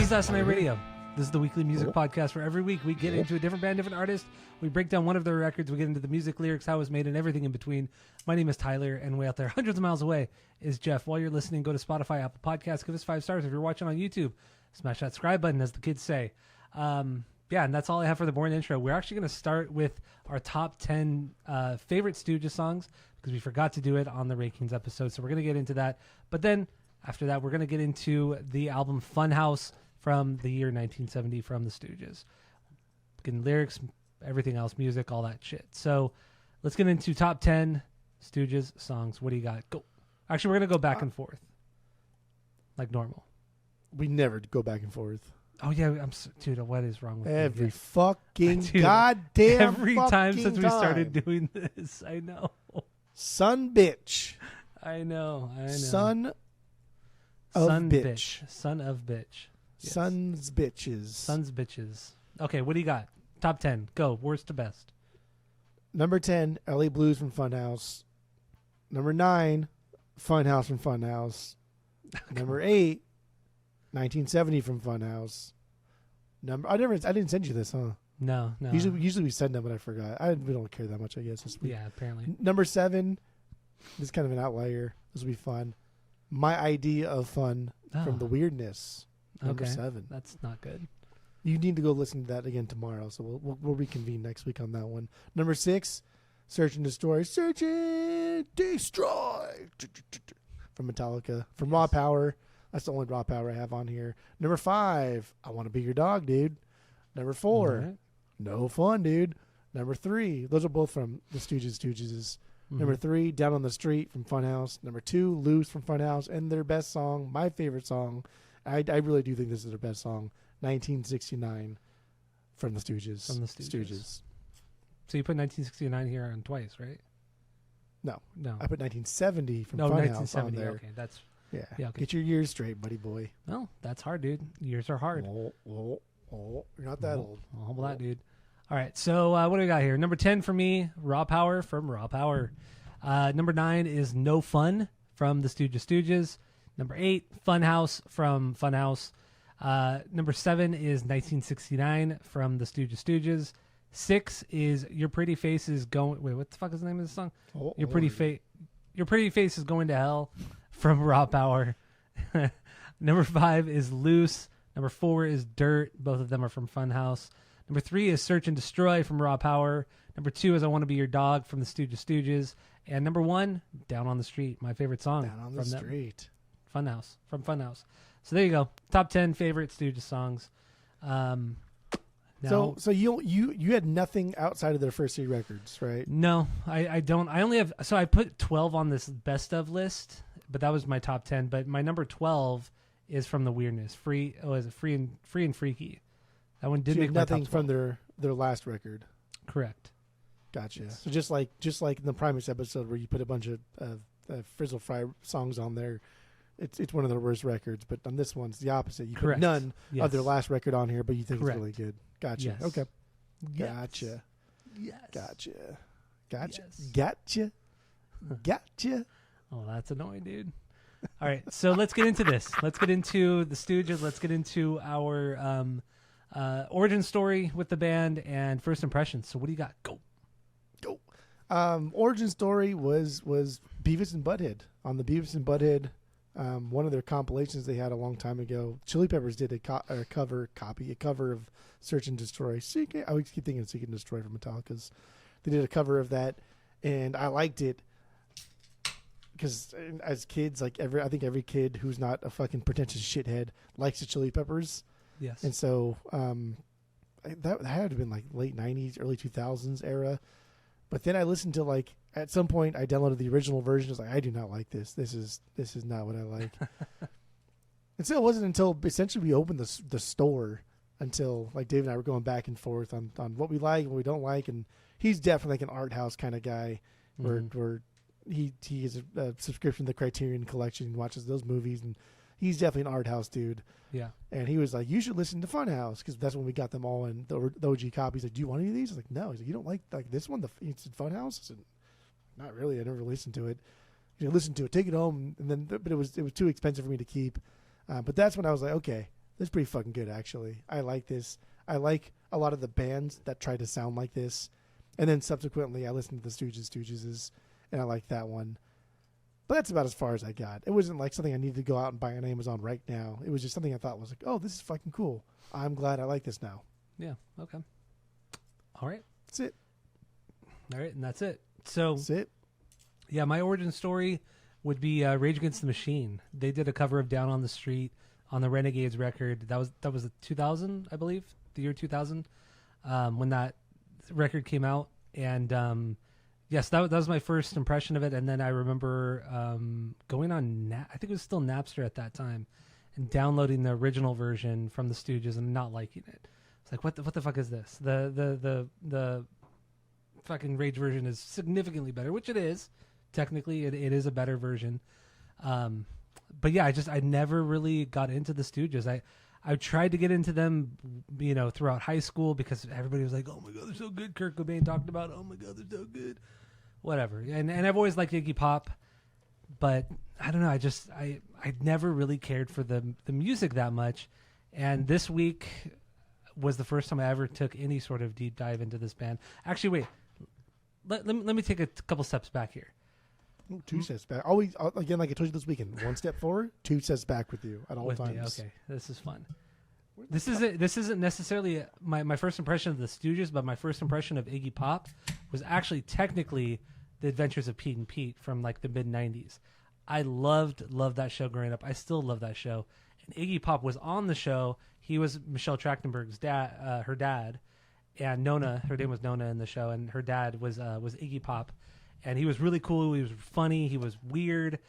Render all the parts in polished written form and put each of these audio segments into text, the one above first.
is Asinine Radio. This is the weekly music podcast where every week we get into a different band, different artist. We break down one of their records. We get into the music, lyrics, how it was made, and everything in between. My name is Tyler, and way out there, hundreds of miles away, is Jeff. While you're listening, go to Spotify, Apple Podcasts, give us 5 stars. If you're watching on YouTube, smash that subscribe button, as the kids say. Yeah, and that's all I have for the boring intro. We're actually going to start with our top 10 favorite Stooges songs because we forgot to do it on the Rankings episode, so we're going to get into that. But then, after that, we're going to get into the album Funhouse from the year 1970 from the Stooges. Getting lyrics, everything else, music, all that shit. So let's get into top 10 Stooges songs. What do you got? Go. Actually, we're going to go back and forth like normal. We never go back and forth. Oh, yeah. Dude, what is wrong with every me? fucking Dude, goddamn every time since we time. started doing this. I know. Son bitch. I know. Son of bitch. Son of bitch. Yes. Sons bitches. Sons bitches. Okay, what do you got? Top 10. Go. Worst to best. Number 10, LA Blues from Funhouse. Number 9, Funhouse from Funhouse. Number 8, 1970 from Funhouse. I didn't send you this, huh? No. Usually we send them, but I forgot. We don't care that much, I guess, this week. Yeah, apparently. Number 7, this is kind of an outlier. This will be fun. My Idea of Fun from The Weirdness. Number 7. That's not good. You need to go listen to that again tomorrow, so we'll reconvene next week on that one. Number 6, Search and Destroy. Search and Destroy from Metallica. From Raw Power. That's the only Raw Power I have on here. Number 5, I Want to Be Your Dog, Dude. Number 4, right. No Fun, Dude. Number 3, those are both from the Stooges. Mm-hmm. Number 3, Down on the Street from Funhouse. Number 2, Loose from Funhouse. And their best song, my favorite song, I really do think this is their best song, 1969 from the Stooges. From the Stooges. So you put 1969 here on twice, right? No. I put 1970 from Funhouse 1970, on there. Okay, that's... Yeah. Okay. Get your years straight, buddy boy. No, that's hard, dude. Years are hard. You're not that old. Humble that, dude. All right, so what do we got here? Number 10 for me, Raw Power from Raw Power. Number 9 is No Fun from the Stooges. Number 8, Funhouse from Funhouse. Number 7 is 1969 from the Stooges. 6 is Your Pretty Face is Going... Wait, what the fuck is the name of this song? Your Pretty Face is Going to Hell from Raw Power. Number 5 is Loose. Number 4 is Dirt. Both of them are from Funhouse. Number 3 is Search and Destroy from Raw Power. Number 2 is I Want to Be Your Dog from the Stooges. And number 1, Down on the Street, my favorite song. Down on the Street. Funhouse, from Funhouse. So there you go. Top 10 favorite Stooges songs. So you had nothing outside of their first 3 records, right? No, I don't. I only have... So I put 12 on this best of list, but that was my top 10. But my number 12 is from The Weirdness. Free and Freaky. That one did make my top 12. Nothing from their last record. Correct. Gotcha. Yes. So just like in the Primus episode where you put a bunch of Frizzle Fry songs on there, it's one of their worst records. But on this one, it's the opposite. You put none of their last record on here, but you think it's really good. Gotcha. Yes. Okay. Yes. Gotcha. Yes. Gotcha. Gotcha. Yes. Gotcha. Gotcha. Oh, that's annoying, dude. All right, so let's get into this. Let's get into the Stooges. Let's get into our origin story with the band and first impressions. So what do you got? Go. Origin story was Beavis and Butthead. On the Beavis and Butthead, one of their compilations they had a long time ago, Chili Peppers did a cover of Search and Destroy. I always keep thinking of Seek and Destroy from Metallica's. They did a cover of that, and I liked it because as kids, I think every kid who's not a fucking pretentious shithead likes the Chili Peppers. Yes. And so that had to have been like late 90s, early 2000s era. But then I listened to at some point I downloaded the original version. I was like, I do not like this. This is not what I like. And so it wasn't until essentially we opened the store until Dave and I were going back and forth on what we like and what we don't like. And he's definitely like an art house kind of guy where he has a subscription to the Criterion Collection and watches those movies. And he's definitely an art house dude. Yeah. And he was like, you should listen to Funhouse because that's when we got them all in the OG copies. Like, do you want any of these? I was like, no. He's like, you don't like this one? He said Funhouse? I said, not really. I never listened to it. Listen to it, take it home, and then but it was too expensive for me to keep. But that's when I was like, okay, It's pretty fucking good, actually. I like this. I like a lot of the bands that try to sound like this. And then subsequently, I listened to the Stooges, and I like that one. But that's about as far as I got. It wasn't like something I needed to go out and buy on Amazon right now. It was just something I thought was like, oh, this is fucking cool. I'm glad I like this now. Yeah, okay. All right. That's it. All right, and that's it. So, That's it. yeah, my origin story would be Rage Against the Machine. They did a cover of Down on the Street on the Renegades record. That was 2000, I believe, the year 2000, when that record came out. And yes, that was my first impression of it. And then I remember going on, I think it was still Napster at that time, and downloading the original version from the Stooges and not liking it. It's like, what the fuck is this? The fucking Rage version is significantly better, which it is. Technically, it is a better version. But yeah, I never really got into the Stooges. I tried to get into them, throughout high school because everybody was like, "Oh my god, they're so good." Kurt Cobain talked about, "Oh my god, they're so good." Whatever. And I've always liked Iggy Pop, but I don't know. I never really cared for the music that much. And this week was the first time I ever took any sort of deep dive into this band. Actually, wait. Let me take a couple steps back here. 2 steps back. Always, again, like I told you this weekend, 1 step forward, 2 steps back with you at all times. Me. Okay, this is fun. This isn't necessarily my first impression of the Stooges, but my first impression of Iggy Pop was actually technically The Adventures of Pete and Pete from like the mid '90s. I loved that show growing up. I still love that show. And Iggy Pop was on the show. He was Michelle Trachtenberg's dad, her dad, and Nona. Her name was Nona in the show, and her dad was Iggy Pop. And he was really cool. He was funny. He was weird,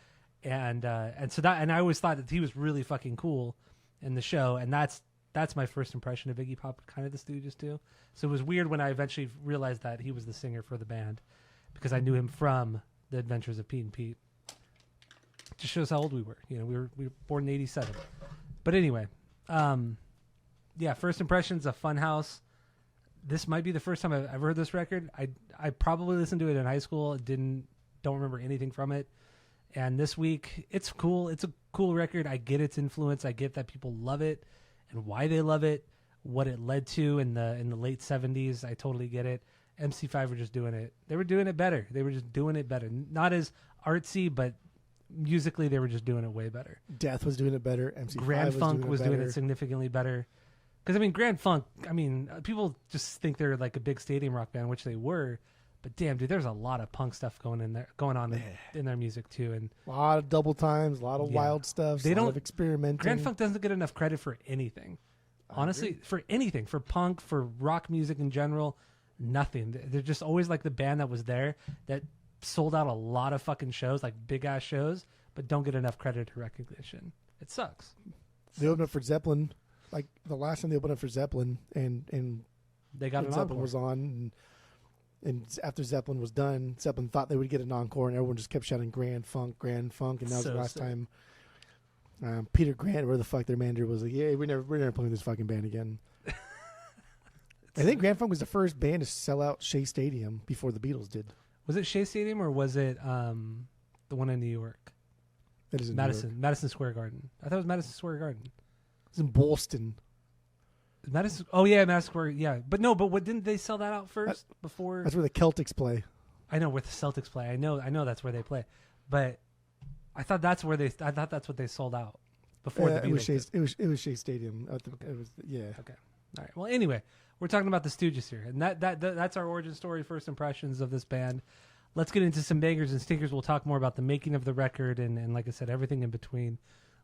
and I always thought that he was really fucking cool in the show. And that's my first impression of Iggy Pop, kind of the Stooges too. So it was weird when I eventually realized that he was the singer for the band, because I knew him from The Adventures of Pete and Pete. Just shows how old we were. We were born in '87. But anyway, yeah. First impressions of Funhouse. This might be the first time I've ever heard this record. I probably listened to it in high school. Don't remember anything from it. And this week, it's cool. It's a cool record. I get its influence. I get that people love it and why they love it, what it led to in the late 70s. I totally get it. MC5 were just doing it. They were doing it better. They were just doing it better. Not as artsy, but musically they were just doing it way better. Death was doing it better. MC5 Grand Funk was doing it significantly better. Because, Grand Funk, people just think they're like a big stadium rock band, which they were. But damn, dude, there's a lot of punk stuff going on in their music, too. And a lot of double times, a lot of wild stuff, a lot of experimenting. Grand Funk doesn't get enough credit for anything. Honestly, for anything. For punk, for rock music in general, nothing. They're just always like the band that was there that sold out a lot of fucking shows, like big-ass shows, but don't get enough credit or recognition. It sucks. They opened up for Zeppelin. Like the last time they opened up for Zeppelin, and they got an Zeppelin encore. was on, and after Zeppelin was done, Zeppelin thought they would get an encore, and everyone just kept shouting Grand Funk, and that was the last time. Peter Grant, where the fuck their manager was like, yeah, we're never playing this fucking band again. I think Grand Funk was the first band to sell out Shea Stadium before the Beatles did. Was it Shea Stadium or was it the one in New York? It is in Madison Square Garden. I thought it was Madison Square Garden. It's in Boston. Madison. Oh yeah, Madison Square. Yeah, but what didn't they sell that out first before? That's where the Celtics play. I know where the Celtics play. I know that's where they play, but I thought that's what they sold out before the Beatles. It was Shea Stadium. It was Okay. All right. Well, anyway, we're talking about the Stooges here, and that's our origin story, first impressions of this band. Let's get into some bangers and stinkers. We'll talk more about the making of the record and like I said, everything in between.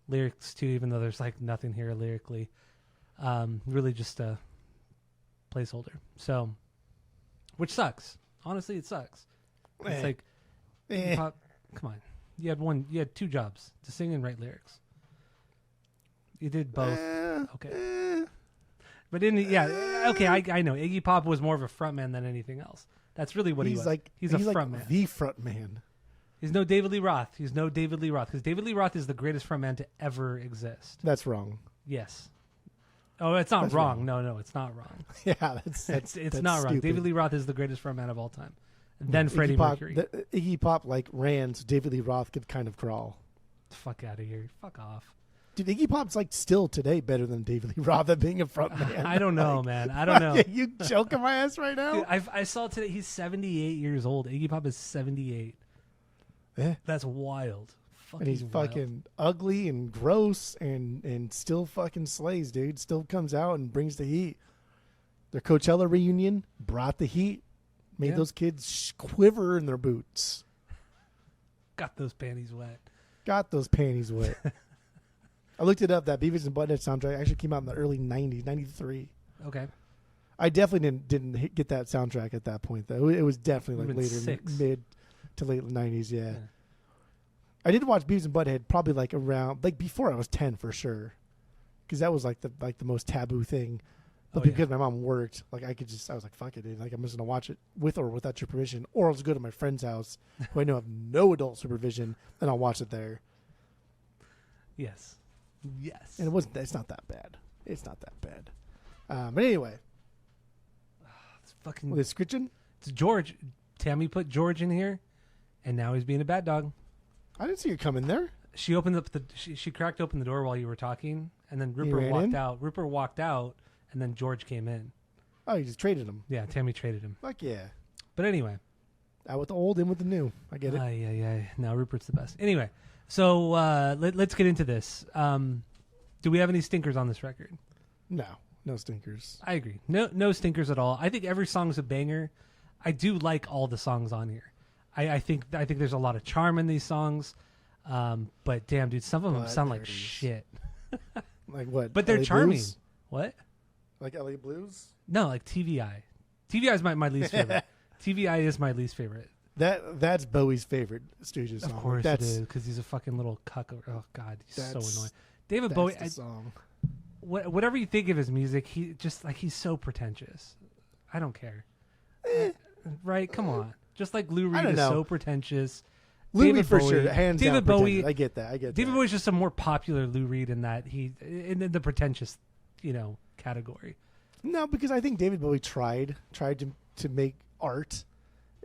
Lyrics too, even though there's like nothing here lyrically. Really just a placeholder. So, which sucks. Honestly, it sucks. It's like, pop, come on. You had 2 jobs, to sing and write lyrics. You did both. Okay. But okay, I know. Iggy Pop was more of a frontman than anything else. That's really what he was. He's a frontman. Like the frontman. He's no David Lee Roth. Because David Lee Roth is the greatest frontman to ever exist. That's wrong. Yes. Oh, it's not wrong. No, it's not wrong. Yeah, it's not wrong. stupid. David Lee Roth is the greatest frontman of all time. And then Freddie Mercury. Iggy Pop ran so David Lee Roth could kind of crawl. Fuck out of here. Fuck off. Dude, Iggy Pop's like still today better than David Lee Roth at being a frontman. I don't know, man. I don't know. You joking my ass right now? Dude, I saw today he's 78 years old. Iggy Pop is 78. That's wild. And he's fucking ugly and gross and still fucking slays, dude. Still comes out and brings the heat. Their Coachella reunion brought the heat. Made those kids quiver in their boots. Got those panties wet. Got those panties wet. I looked it up. That Beavis and Butthead soundtrack actually came out in the early 90s, 93. Okay. I definitely didn't get that soundtrack at that point, though. It was definitely like later, mid to late 90s, yeah. I did watch Beavis and Butthead probably like around, like before I was 10 for sure. Because that was like the most taboo thing. But because my mom worked, like I was like, fuck it, dude. Like I'm just going to watch it with or without your permission. Or I'll just go to my friend's house who I know have no adult supervision and I'll watch it there. Yes. And it's not that bad. It's not that bad. But anyway. It's fucking. With Scritchin? It's George. Tammy put George in here and now he's being a bad dog. I didn't see her come in there. She opened up she cracked open the door while you were talking and then Rupert walked out. Rupert walked out and then George came in. Oh, you just traded him. Yeah, Tammy traded him. Fuck yeah. But anyway. Out with the old, in with the new. I get it. Yeah. No, Rupert's the best. Anyway, so let's get into this. Do we have any stinkers on this record? No stinkers. I agree. No stinkers at all. I think every song's a banger. I do like all the songs on here. I think there's a lot of charm in these songs. But damn, dude, some of them sound like shit. Like what? But they're charming. Blues? What? Like LA Blues? No, like TVI. TVI is my least favorite. TVI is my least favorite. That's Bowie's favorite Stooges song. Of course it is, because he's a fucking little cuck. Oh God, he's so annoying. David Bowie. Song. Whatever you think of his music, he's so pretentious. I don't care. Right? Come on. Just like Lou Reed is so pretentious. Lou David Reed for Bowie, sure. Hands David down Bowie. I get that. David Bowie's just a more popular Lou Reed in that in the pretentious, category. No, because I think David Bowie tried to make art.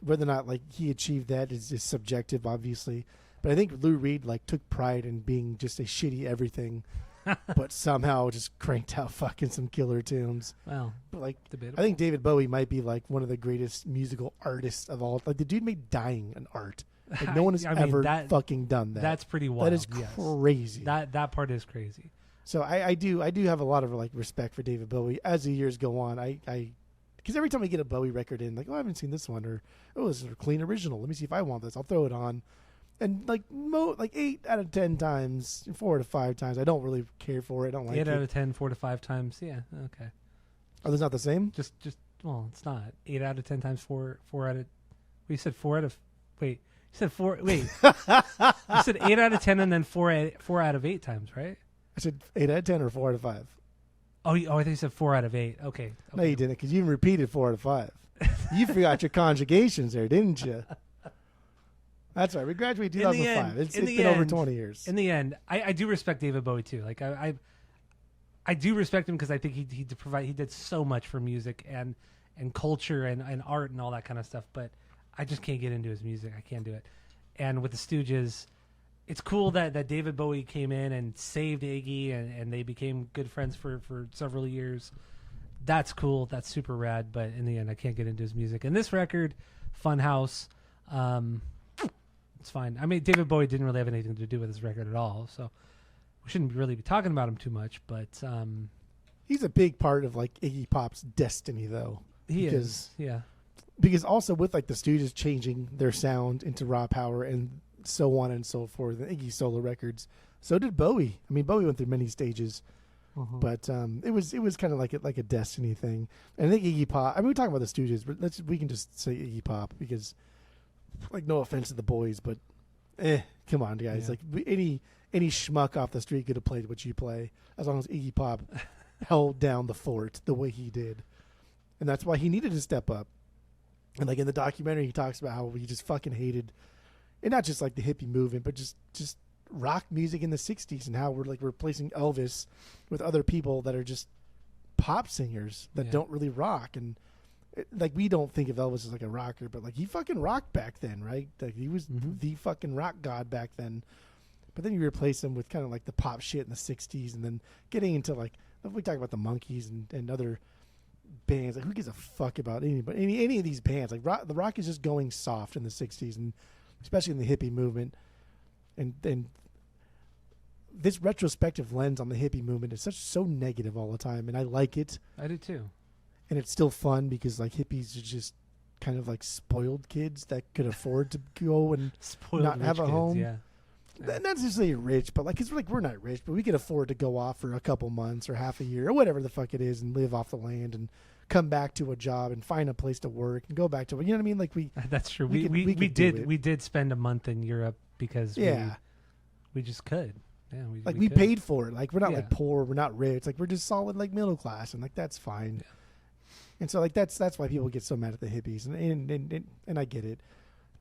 Whether or not like he achieved that is subjective, obviously. But I think Lou Reed like took pride in being just a shitty everything, but somehow just cranked out fucking some killer tunes. Well, but like debatable. I think David Bowie might be like one of the greatest musical artists of all. Like the dude made dying an art. Like no one has ever fucking done that. That's pretty wild. That is crazy. That part is crazy. So I do have a lot of like respect for David Bowie as the years go on. Because every time I get a Bowie record in, like, oh, I haven't seen this one, or oh, this is a clean original. Let me see if I want this. I'll throw it on, and like 8 out of 10 times, 4 to 5 times, I don't really care for it. I don't like it. 8 out of 10, 4 to 5 times. Yeah, okay. Are those not the same? Just well, it's not 8 out of 10 times 4 out of. You said 4 out of. Wait, you said 4. Wait, you said 8 out of 10 and then 4 out of 8 times, right? I said 8 out of 10 or 4 out of 5. Oh, I think you said 4 out of 8. Okay. No, you didn't, because you even repeated 4 out of 5. You forgot your conjugations there, didn't you? That's right. We graduated 2005. It's been over 20 years. In the end, I do respect David Bowie too. Like I do respect him because I think he did so much for music and culture and art and all that kind of stuff. But I just can't get into his music. I can't do it. And with the Stooges, it's cool that David Bowie came in and saved Iggy and they became good friends for several years. That's cool. That's super rad. But in the end, I can't get into his music. And this record, Funhouse, it's fine. I mean, David Bowie didn't really have anything to do with this record at all. So we shouldn't really be talking about him too much. But he's a big part of like Iggy Pop's destiny, though. He is. Yeah. Because also with like the Stooges changing their sound into raw power and so on and so forth, and Iggy solo records. So did Bowie. I mean, Bowie went through many stages, but it was kind of like a destiny thing. And I think Iggy Pop. I mean, we're talking about the Stooges, but we can just say Iggy Pop because, like, no offense to the boys, but come on, guys. Yeah. Like any schmuck off the street could have played what you play as long as Iggy Pop held down the fort the way he did, and that's why he needed to step up. And like in the documentary, he talks about how he just fucking hated. And not just like the hippie movement, but just rock music in the 60s and how we're like replacing Elvis with other people that are just pop singers that don't really rock. And like we don't think of Elvis as like a rocker, but like he fucking rocked back then, right? Like he was the fucking rock god back then. But then you replace them with kind of like the pop shit in the 60s, and then getting into like, we talk about the Monkees and other bands. Like, who gives a fuck about anybody? Any of these bands? Like, the rock is just going soft in the 60s, and especially in the hippie movement. And this retrospective lens on the hippie movement is so negative all the time, and I like it. I do too. And it's still fun because like hippies are just kind of like spoiled kids that could afford to go and not have a home. Yeah. Not necessarily rich, but like, cause we're not rich, but we can afford to go off for a couple months or half a year or whatever the fuck it is and live off the land and come back to a job and find a place to work and go back to, you know what I mean? Like that's true. We did spend a month in Europe because we just could. Yeah, we paid for it. Like, we're not like poor, we're not rich. Like, we're just solid like middle class, and like that's fine. Yeah. And so like that's why people get so mad at the hippies, and I get it.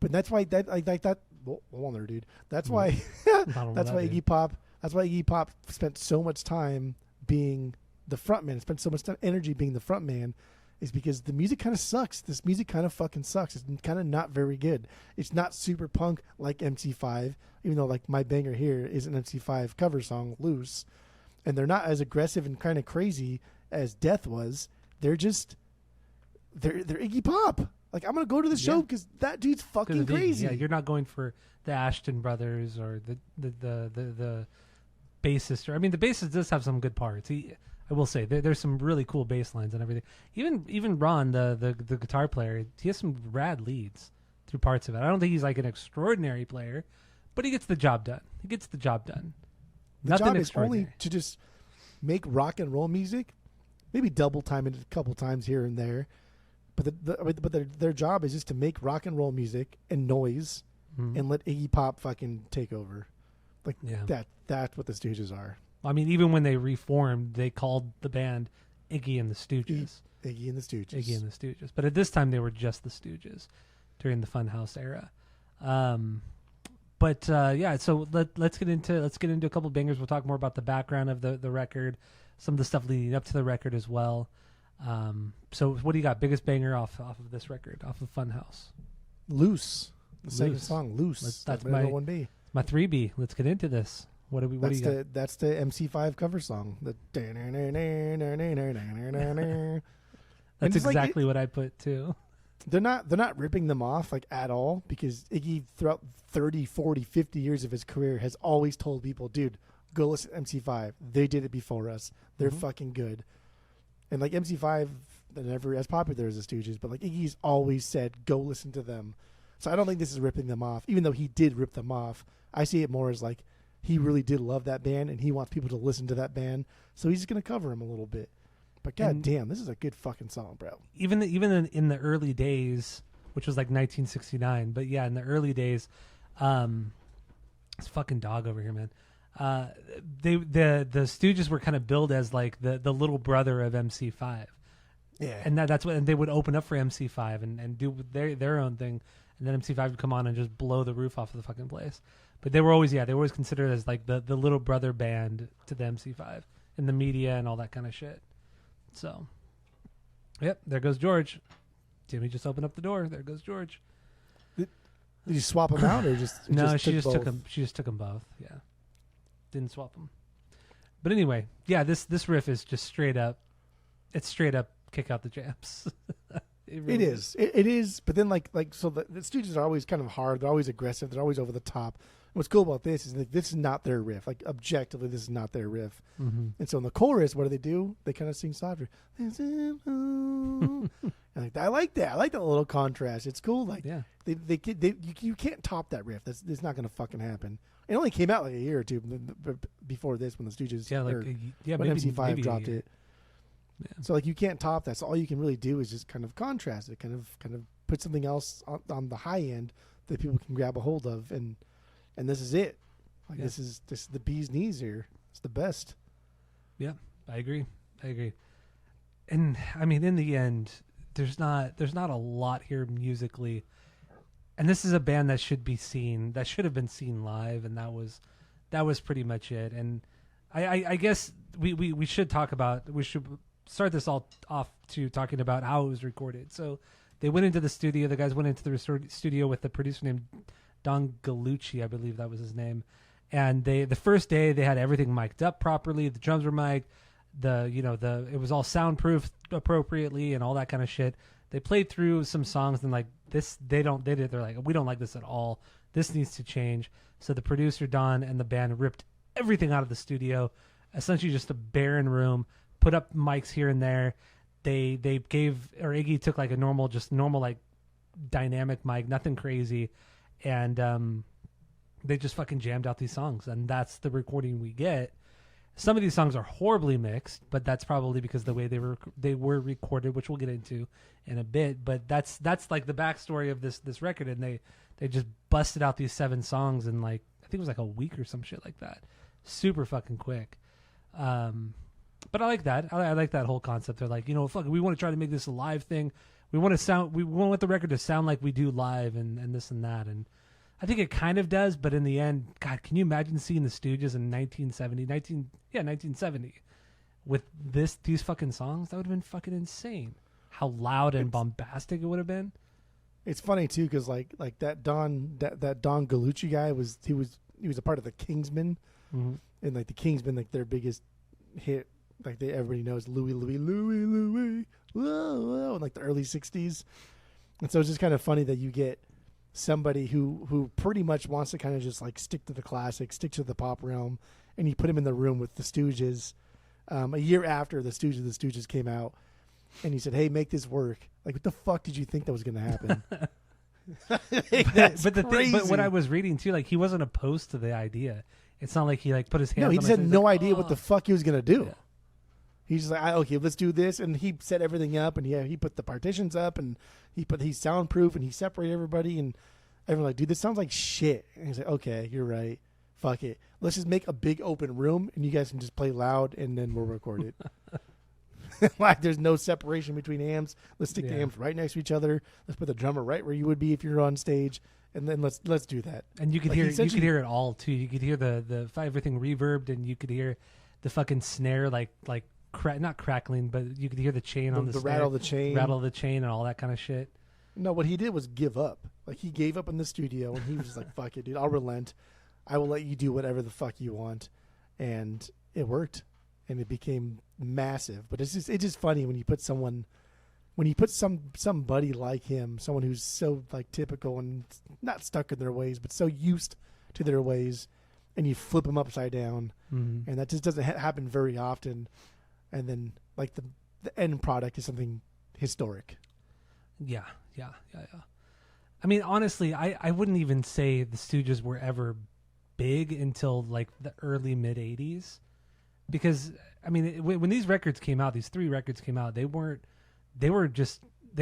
But that's why that I like that. Well, hold on there, dude. That's why Iggy Pop spent so much time being the frontman. Spent so much energy being the frontman, is because the music kind of sucks. This music kind of fucking sucks. It's kind of not very good. It's not super punk like MC5, even though like my banger here is an MC5 cover song, Loose. And they're not as aggressive and kind of crazy as Death was. They're just, they're Iggy Pop. Like, I'm going to go to the show because that dude's fucking crazy. Yeah, you're not going for the Ashton brothers or the bassist. Or, I mean, the bassist does have some good parts. I will say there's some really cool bass lines and everything. Even Ron, the guitar player, he has some rad leads through parts of it. I don't think he's like an extraordinary player, but he gets the job done. The job is only to just make rock and roll music, maybe double time it a couple times here and there. But their job is just to make rock and roll music and noise and let Iggy Pop fucking take over. Like that's what the Stooges are. I mean, even when they reformed, they called the band Iggy and the Stooges. Iggy and the Stooges. But at this time, they were just the Stooges during the Funhouse era. So let's get into a couple of bangers. We'll talk more about the background of the record, some of the stuff leading up to the record as well. So what do you got? Biggest banger off of this record, off of Funhouse? Loose. The second song, Loose. That's my 1B. My 3B. Let's get into this. What do you got? That's the MC5 cover song. That's exactly what I put too. They're not ripping them off like at all, because Iggy throughout 30, 40, 50 years of his career has always told people, dude, go listen to MC5. They did it before us. They're fucking good. And like MC5, they're never as popular as the Stooges, but like Iggy's always said, go listen to them. So I don't think this is ripping them off, even though he did rip them off. I see it more as like he really did love that band and he wants people to listen to that band, so he's just gonna cover them a little bit. But goddamn, this is a good fucking song, bro. Even in the early days, which was like 1969, but yeah, in the early days, it's fucking dog over here, man. The Stooges were kind of billed as like the little brother of MC5. Yeah. And that's what, and they would open up for MC5 and do their own thing, and then MC5 would come on and just blow the roof off of the fucking place. But they were always considered as like the little brother band to the MC5 in the media and all that kind of shit. So, yep, there goes George. Jimmy just opened up the door. There goes George. Did you swap them out or just? No, she just took them. She just took them both. Yeah, didn't swap them. But anyway, yeah, this riff is just straight up. It's straight up kick out the jams. It is. But then like so the Stooges are always kind of hard. They're always aggressive. They're always over the top. And what's cool about this is that this is not their riff. Like objectively, this is not their riff. Mm-hmm. And so in the chorus, what do? They kind of sing softer. And like, I like that. I like that little contrast. It's cool. Like you can't top that riff. That's not going to fucking happen. It only came out like a year or two before this when the Stooges when MC5 dropped it. Yeah. So like you can't top that. So all you can really do is just kind of contrast it, kind of put something else on the high end that people can grab a hold of, and this is it. Like this is the bee's knees here. It's the best. Yeah, I agree. And I mean, in the end, there's not a lot here musically, and this is a band that should have been seen live, and that was pretty much it. And I guess we should start this all off to talking about how it was recorded. So they went into the studio. The guys went into the studio with the producer named Don Gallucci, I believe that was his name. And the first day they had everything mic'd up properly. The drums were mic'd. It was all soundproof appropriately and all that kind of shit. They played through some songs and like this, they're like, we don't like this at all. This needs to change. So the producer, Don, and the band ripped everything out of the studio, essentially just a barren room, put up mics here and there. Iggy took like a normal like dynamic mic, nothing crazy. And they just fucking jammed out these songs. And that's the recording we get. Some of these songs are horribly mixed, but that's probably because the way they were recorded, which we'll get into in a bit. But that's like the backstory of this record, and they just busted out these 7 songs in like I think it was like a week or some shit like that, super fucking quick. But I like that. I like that whole concept. They're like, fuck, we want to try to make this a live thing. We want the record to sound like we do live, and this and that, and I think it kind of does, but in the end, God, can you imagine seeing the Stooges in 1970 with these fucking songs? That would have been fucking insane. How loud and bombastic it would have been. It's funny too, because like that Don Gallucci guy was a part of the Kingsmen, and like the Kingsmen, like their biggest hit, like everybody knows Louie, whoa, whoa, in like the early '60s, and so it's just kind of funny that you get somebody who pretty much wants to kind of just like stick to the classics, stick to the pop realm, and you put him in the room with the Stooges a year after the Stooges came out, and he said, "Hey, make this work." Like, what the fuck did you think that was going to happen? But what I was reading too, like he wasn't opposed to the idea. It's not like he like put his hands. No, he on just had no idea oh. what the fuck he was going to do. Yeah. He's just like, okay, let's do this, and he set everything up, and he put the partitions up, and he's soundproof, and he separated everybody, and everyone like, dude, this sounds like shit. And he's like, okay, you're right, fuck it, let's just make a big open room, and you guys can just play loud, and then we'll record it. Like, there's no separation between amps. Let's stick the amps right next to each other. Let's put the drummer right where you would be if you're on stage, and then let's do that. And you could hear it all too. You could hear the everything reverbed, and you could hear the fucking snare not crackling, but you could hear the chain on the snare, rattle the chain, and all that kind of shit. No, what he did was give up. Like, he gave up in the studio, and he was just like, "Fuck it, dude. I'll relent. I will let you do whatever the fuck you want," and it worked. And it became massive. But it's just funny when you put somebody like him, someone who's so like typical and not stuck in their ways, but so used to their ways, and you flip them upside down, and that just doesn't happen very often. And then like the end product is something historic. Yeah. I mean, honestly, I wouldn't even say the Stooges were ever big until like the early mid '80s. Because, I mean, when these records came out, these 3 records came out, they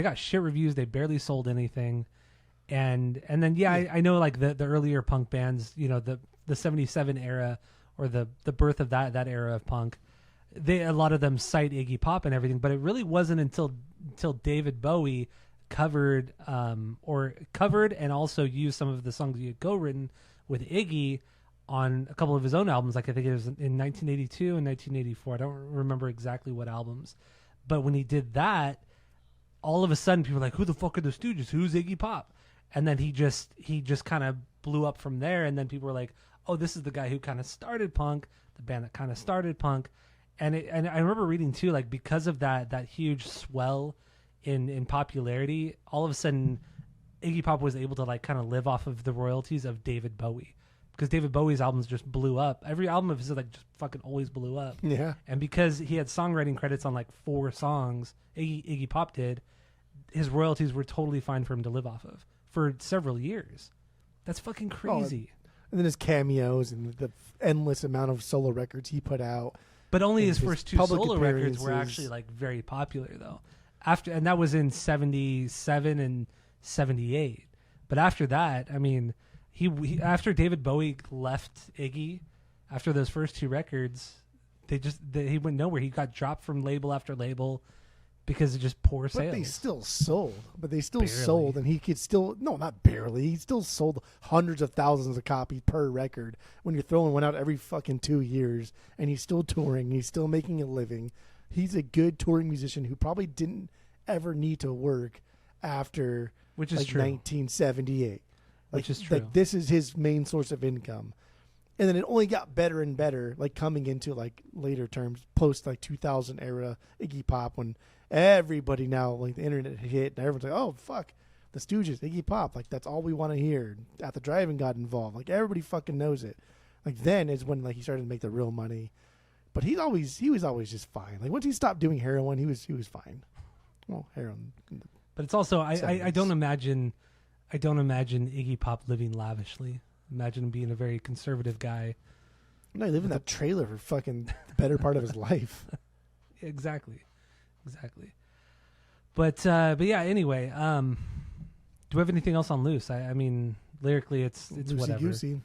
got shit reviews. They barely sold anything. And then, I know like the earlier punk bands, the 77 era or the birth of that era of punk, a lot of them cite Iggy Pop and everything, but it really wasn't until David Bowie covered and also used some of the songs he had co-written with Iggy on a couple of his own albums. Like I think it was in 1982 and 1984. I don't remember exactly what albums, but when he did that, all of a sudden people were like, who the fuck are the Stooges? Who's Iggy Pop? And then he just kind of blew up from there. And then people were like, oh, this is the guy who kind of started punk, the band that kind of started punk. And I remember reading too, like because of that huge swell in popularity, all of a sudden Iggy Pop was able to like kind of live off of the royalties of David Bowie. Because David Bowie's albums just blew up. Every album of his like just fucking always blew up. Yeah. And because he had songwriting credits on like 4 songs, Iggy Pop did, his royalties were totally fine for him to live off of for several years. That's fucking crazy. And then his cameos and the endless amount of solo records he put out. But only his first 2 solo records were actually like very popular though. And that was in 77 and 78. But after that, I mean, He after David Bowie left Iggy, after those first 2 records, he went nowhere. He got dropped from label after label because of just poor sales. But they still sold. And he could still, no, not barely. He still sold hundreds of thousands of copies per record when you're throwing one out every fucking 2 years, and he's still touring. He's still making a living. He's a good touring musician who probably didn't ever need to work after which is like true. 1978. Which is true. Like this is his main source of income. And then it only got better and better, like coming into like later terms, post like 2000 era Iggy Pop, when everybody now, like the internet hit and everyone's like, oh, fuck, the Stooges, Iggy Pop. Like, that's all we want to hear. At the Drive-In got involved. Like, everybody fucking knows it. Like, then is when like he started to make the real money. But he was always just fine. Like, once he stopped doing heroin, he was fine. Well, heroin. But it's also, I don't imagine Iggy Pop living lavishly. Imagine him being a very conservative guy. No, he lived in that trailer for fucking the better part of his life. Exactly. But yeah. Anyway, do we have anything else on Loose? I mean, lyrically, it's whatever. Goosey.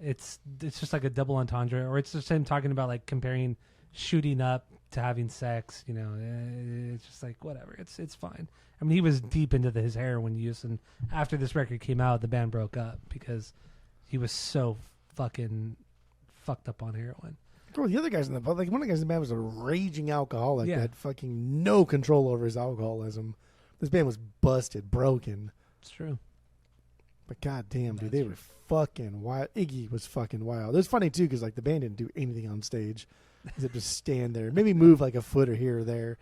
It's just like a double entendre, or it's just him talking about like comparing shooting up to having sex. You know, it's just like whatever. It's fine. I mean, he was deep into his heroin use, and after this record came out, the band broke up because he was so fucking fucked up on heroin. Bro, the other guys in the band, like one of the guys in the band was a raging alcoholic Yeah. that had fucking no control over his alcoholism. This band was busted, broken. It's true. But goddamn, dude, That's they true. were fucking wild. Iggy was fucking wild. It was funny too because like the band didn't do anything on stage, except just stand there, maybe move like a foot or here or there.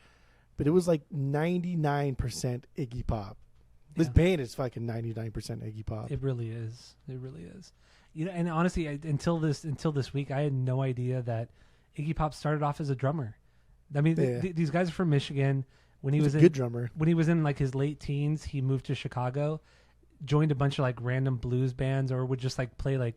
But it was like 99% Iggy Pop. This Yeah. band is fucking 99% Iggy Pop. It really is. It really is. You know, and honestly, until this week, I had no idea that Iggy Pop started off as a drummer. I mean, Yeah. these guys are from Michigan. When he He was a in, good drummer. when he was in like his late teens, he moved to Chicago, joined a bunch of like random blues bands, or would just like play like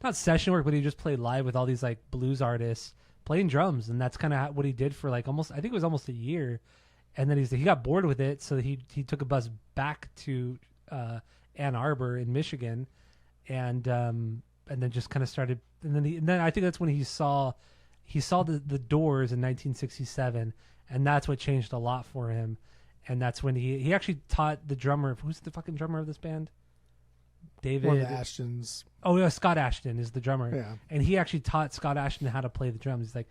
not session work, but he just played live with all these like blues artists playing drums, and that's kind of what he did for like I think it was almost a year. And then he got bored with it, so he took a bus back to Ann Arbor in Michigan, and then just kind of started. And then I think that's when he saw the Doors in 1967, and that's what changed a lot for him. And that's when he actually taught the drummer. Who's the fucking drummer of this band? David. One of the Ashtons. Oh yeah, Scott Ashton is the drummer. Yeah. And he actually taught Scott Ashton how to play the drums. He's like,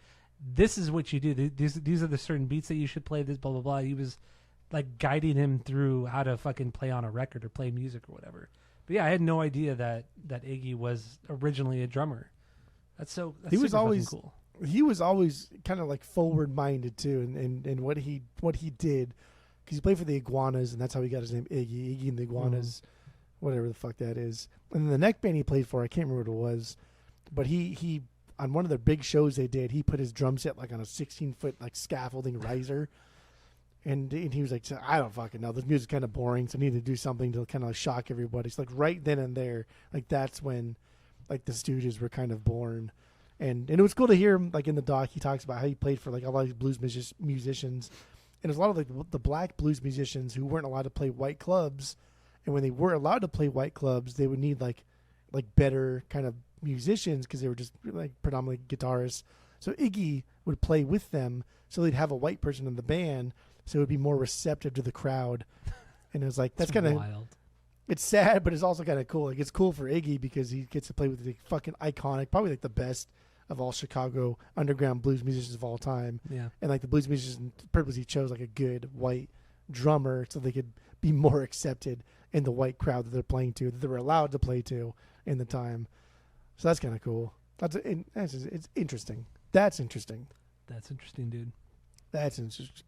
this is what you do. These are the certain beats that you should play. This blah blah blah. He was like guiding him through how to fucking play on a record or play music or whatever. But yeah, I had no idea that Iggy was originally a drummer. That's He was super fucking always- cool. He was always kind of like forward minded too, and what he did, because he played for the Iguanas, and that's how he got his name, Iggy and the Iguanas, whatever the fuck that is. And then the next band he played for, I can't remember what it was, but he on one of the big shows they did, he put his drum set like on a 16-foot like scaffolding riser, and he was like, I don't fucking know, this music's kind of boring, so I need to do something to kind of like shock everybody. So like right then and there, like that's when like the Stooges were kind of born. And it was cool to hear him, like in the doc, he talks about how he played for like a lot of these blues musicians. And there's a lot of like the black blues musicians who weren't allowed to play white clubs. And when they were allowed to play white clubs, they would need like better kind of musicians because they were just like predominantly guitarists. So Iggy would play with them, so they'd have a white person in the band, so it would be more receptive to the crowd. And it was like, that's kind of wild. It's sad, but it's also kind of cool. Like, it's cool for Iggy because he gets to play with the fucking iconic, probably like the best of all Chicago underground blues musicians of all time. Yeah. And like the blues musicians purposely chose like a good white drummer so they could be more accepted in the white crowd that they're playing to, that they were allowed to play to in the time. So that's kind of cool. It's interesting. That's interesting. That's interesting, dude. That's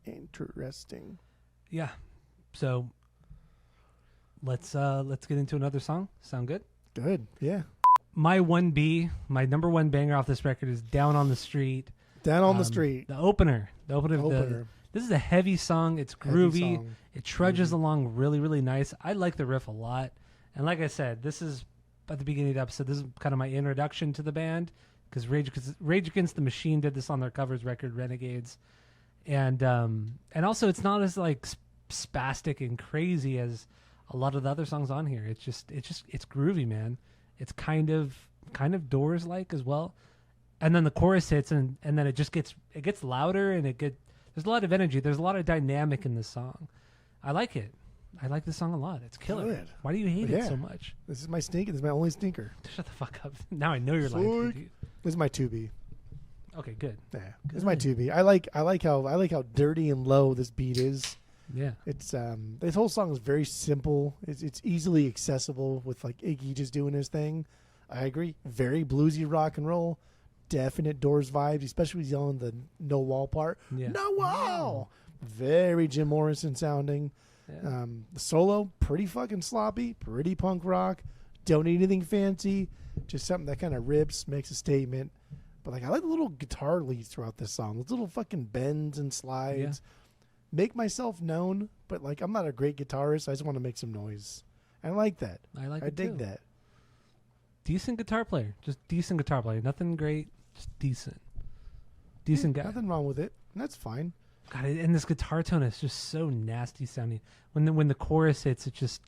interesting. Yeah. So let's get into another song. Sound good? Good. Yeah. My number one banger off this record is Down on the Street. Down on the Street. The opener. This is a heavy song. It's groovy. Song. It trudges along really, really nice. I like the riff a lot. And like I said, this is at the beginning of the episode. This is kind of my introduction to the band because Rage Against the Machine did this on their covers record, Renegades. And also it's not as like spastic and crazy as a lot of the other songs on here. It's groovy, man. It's kind of Doors like as well. And then the chorus hits and then it gets louder and there's a lot of energy. There's a lot of dynamic in this song. I like it. I like this song a lot. It's killer. Good. Why do you hate it so much? This is my stinker. This is my only stinker. Shut the fuck up. Now I know you're lying. Psych. This is my 2B. Okay, good. Yeah, this is my 2B. I like how dirty and low this beat is. Yeah. It's this whole song is very simple. It's easily accessible with like Iggy just doing his thing. I agree. Very bluesy rock and roll. Definite Doors vibes, especially with yelling the no wall part. Yeah. No wall. Very Jim Morrison sounding. Yeah. The solo, pretty fucking sloppy, pretty punk rock. Don't need anything fancy. Just something that kind of rips, makes a statement. But like I like the little guitar leads throughout this song. Those little fucking bends and slides. Make myself known, but like I'm not a great guitarist. I just want to make some noise. I like that. I dig that. Decent guitar player. Just decent guitar player. Nothing great. Just decent. Decent guy. Nothing wrong with it. And that's fine. God, and this guitar tone is just so nasty sounding. When the chorus hits, it just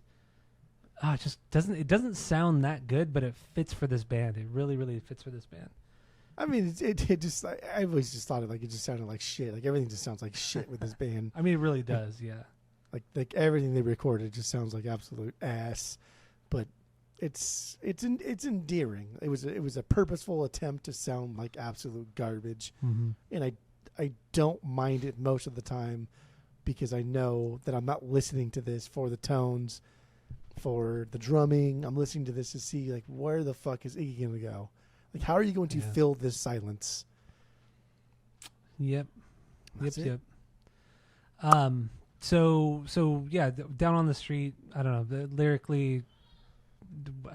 doesn't sound that good, but it fits for this band. It really, really fits for this band. I mean, it just I always just thought it just sounded like shit. Like everything just sounds like shit with this band. I mean, it really does. Yeah. Like everything they recorded just sounds like absolute ass, but it's endearing. It was a purposeful attempt to sound like absolute garbage, and I don't mind it most of the time because I know that I'm not listening to this for the tones, for the drumming. I'm listening to this to see like where the fuck is Iggy gonna go? Like how are you going to fill this silence? Yep. That's it. So yeah, Down on the Street. I don't know. Lyrically,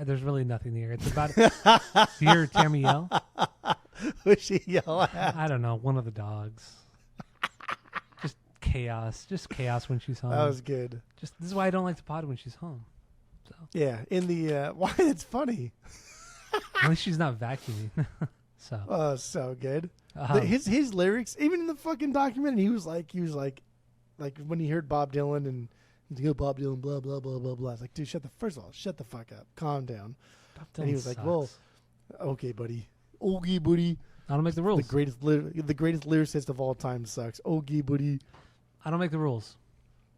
there's really nothing here. It's about you hear Tammy yell. Who's she yell at? I don't know. One of the dogs. Just chaos. Just chaos when she's home. That was good. This is why I don't like to pod when she's home. So yeah, in the why it's funny. At least she's not vacuuming. So. Oh, so good. His lyrics, even in the fucking documentary, he was like when he heard Bob Dylan and he's like, oh, Bob Dylan, blah blah blah blah blah. It's like, dude, first of all, shut the fuck up, calm down. And he was like, well, okay, buddy. I don't make the rules. The greatest lyricist of all time sucks. Okay, buddy. I don't make the rules.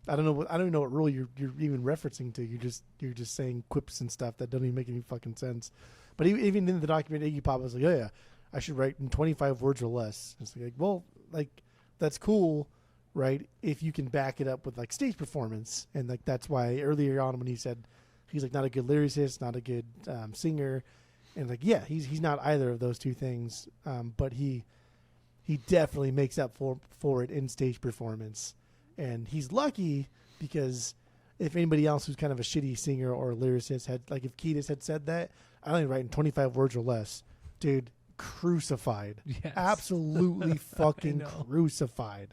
I don't even know what rule you're even referencing to. You're just saying quips and stuff that don't even make any fucking sense. But even in the documentary, Iggy Pop was like, oh yeah, I should write in 25 words or less. It's like, well, like that's cool, right? If you can back it up with like stage performance, and like that's why earlier on when he said he's like not a good lyricist, not a good singer. And like, yeah, he's not either of those two things, but he definitely makes up for it in stage performance, and he's lucky because if anybody else who's kind of a shitty singer or a lyricist had like if Kiedis had said that, I only write in 25 words or less, dude, crucified, yes. Absolutely fucking crucified.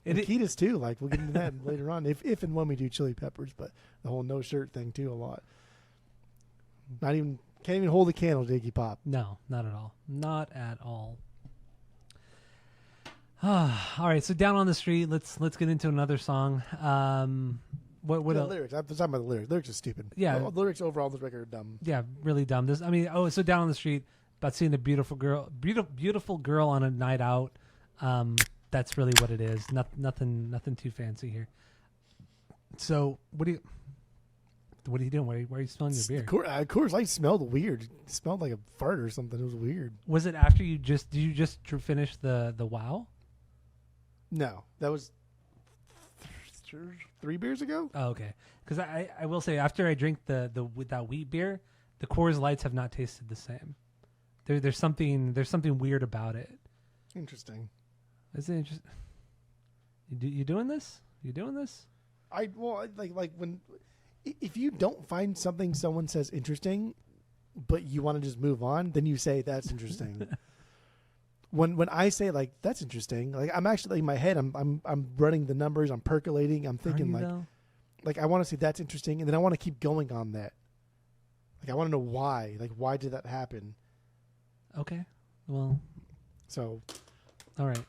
And Kiedis too, like we'll get into that later on if and when we do Chili Peppers, but the whole no shirt thing too a lot. Can't even hold a candle to Iggy Pop. No, not at all. Not at all. All right, so Down on the Street. Let's get into another song. What the lyrics? I'm talking about the lyrics. Lyrics are stupid. Yeah, the lyrics overall on this record are dumb. Yeah, really dumb. So Down on the Street about seeing a beautiful girl on a night out. That's really what it is. Nothing too fancy here. So what are you doing? Why are you smelling your beer? Of course, I smelled weird. It smelled like a fart or something. It was weird. Was it after did you just finish the Wow? No, that was 3 beers ago. Oh, okay. Because I will say after I drink with that wheat beer, the Coors Lights have not tasted the same. There's something weird about it. Interesting. Is it interesting? You doing this? You doing this? Like when. If you don't find something someone says interesting, but you want to just move on, then you say that's interesting. When I say like that's interesting, like I'm actually in my head, I'm running the numbers, I'm percolating, I'm thinking like I want to say that's interesting, and then I want to keep going on that. Like I want to know why, like why did that happen? Okay, well, so all right.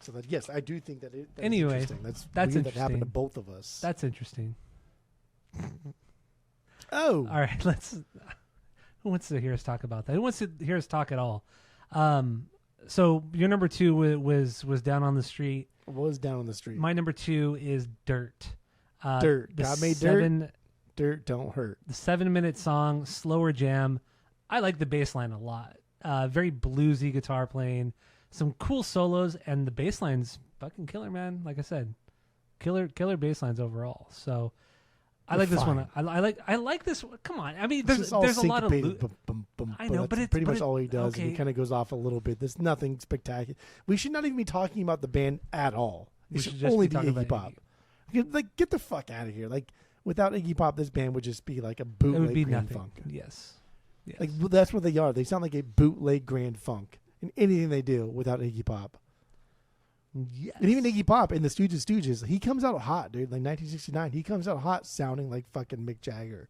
So that yes, I do think that it. Anyway, that's interesting. That happened to both of us. That's interesting. Oh, all right. Who wants to hear us talk about that? Who wants to hear us talk at all? So your number 2 was Down on the Street. Was Down on the Street. My number 2 is Dirt. Dirt. God made dirt. Dirt don't hurt. The 7-minute song, slower jam. I like the bass line a lot. Very bluesy guitar playing. Some cool solos, and the bass line's fucking killer, man. Like I said, killer bass lines overall. So I like this one. I like this one. Come on. I mean, there's a lot of I know, but it's pretty much all he does. Okay. And he kind of goes off a little bit. There's nothing spectacular. We should not even be talking about the band at all. It should only be Iggy Pop. Like, get the fuck out of here. Like, without Iggy Pop, this band would just be like a bootleg Grand Funk. Yes. Like, that's what they are. They sound like a bootleg Grand Funk in anything they do without Iggy Pop. Yes. And even Iggy Pop in the Stooges, he comes out hot, dude. Like 1969, he comes out hot sounding like fucking Mick Jagger.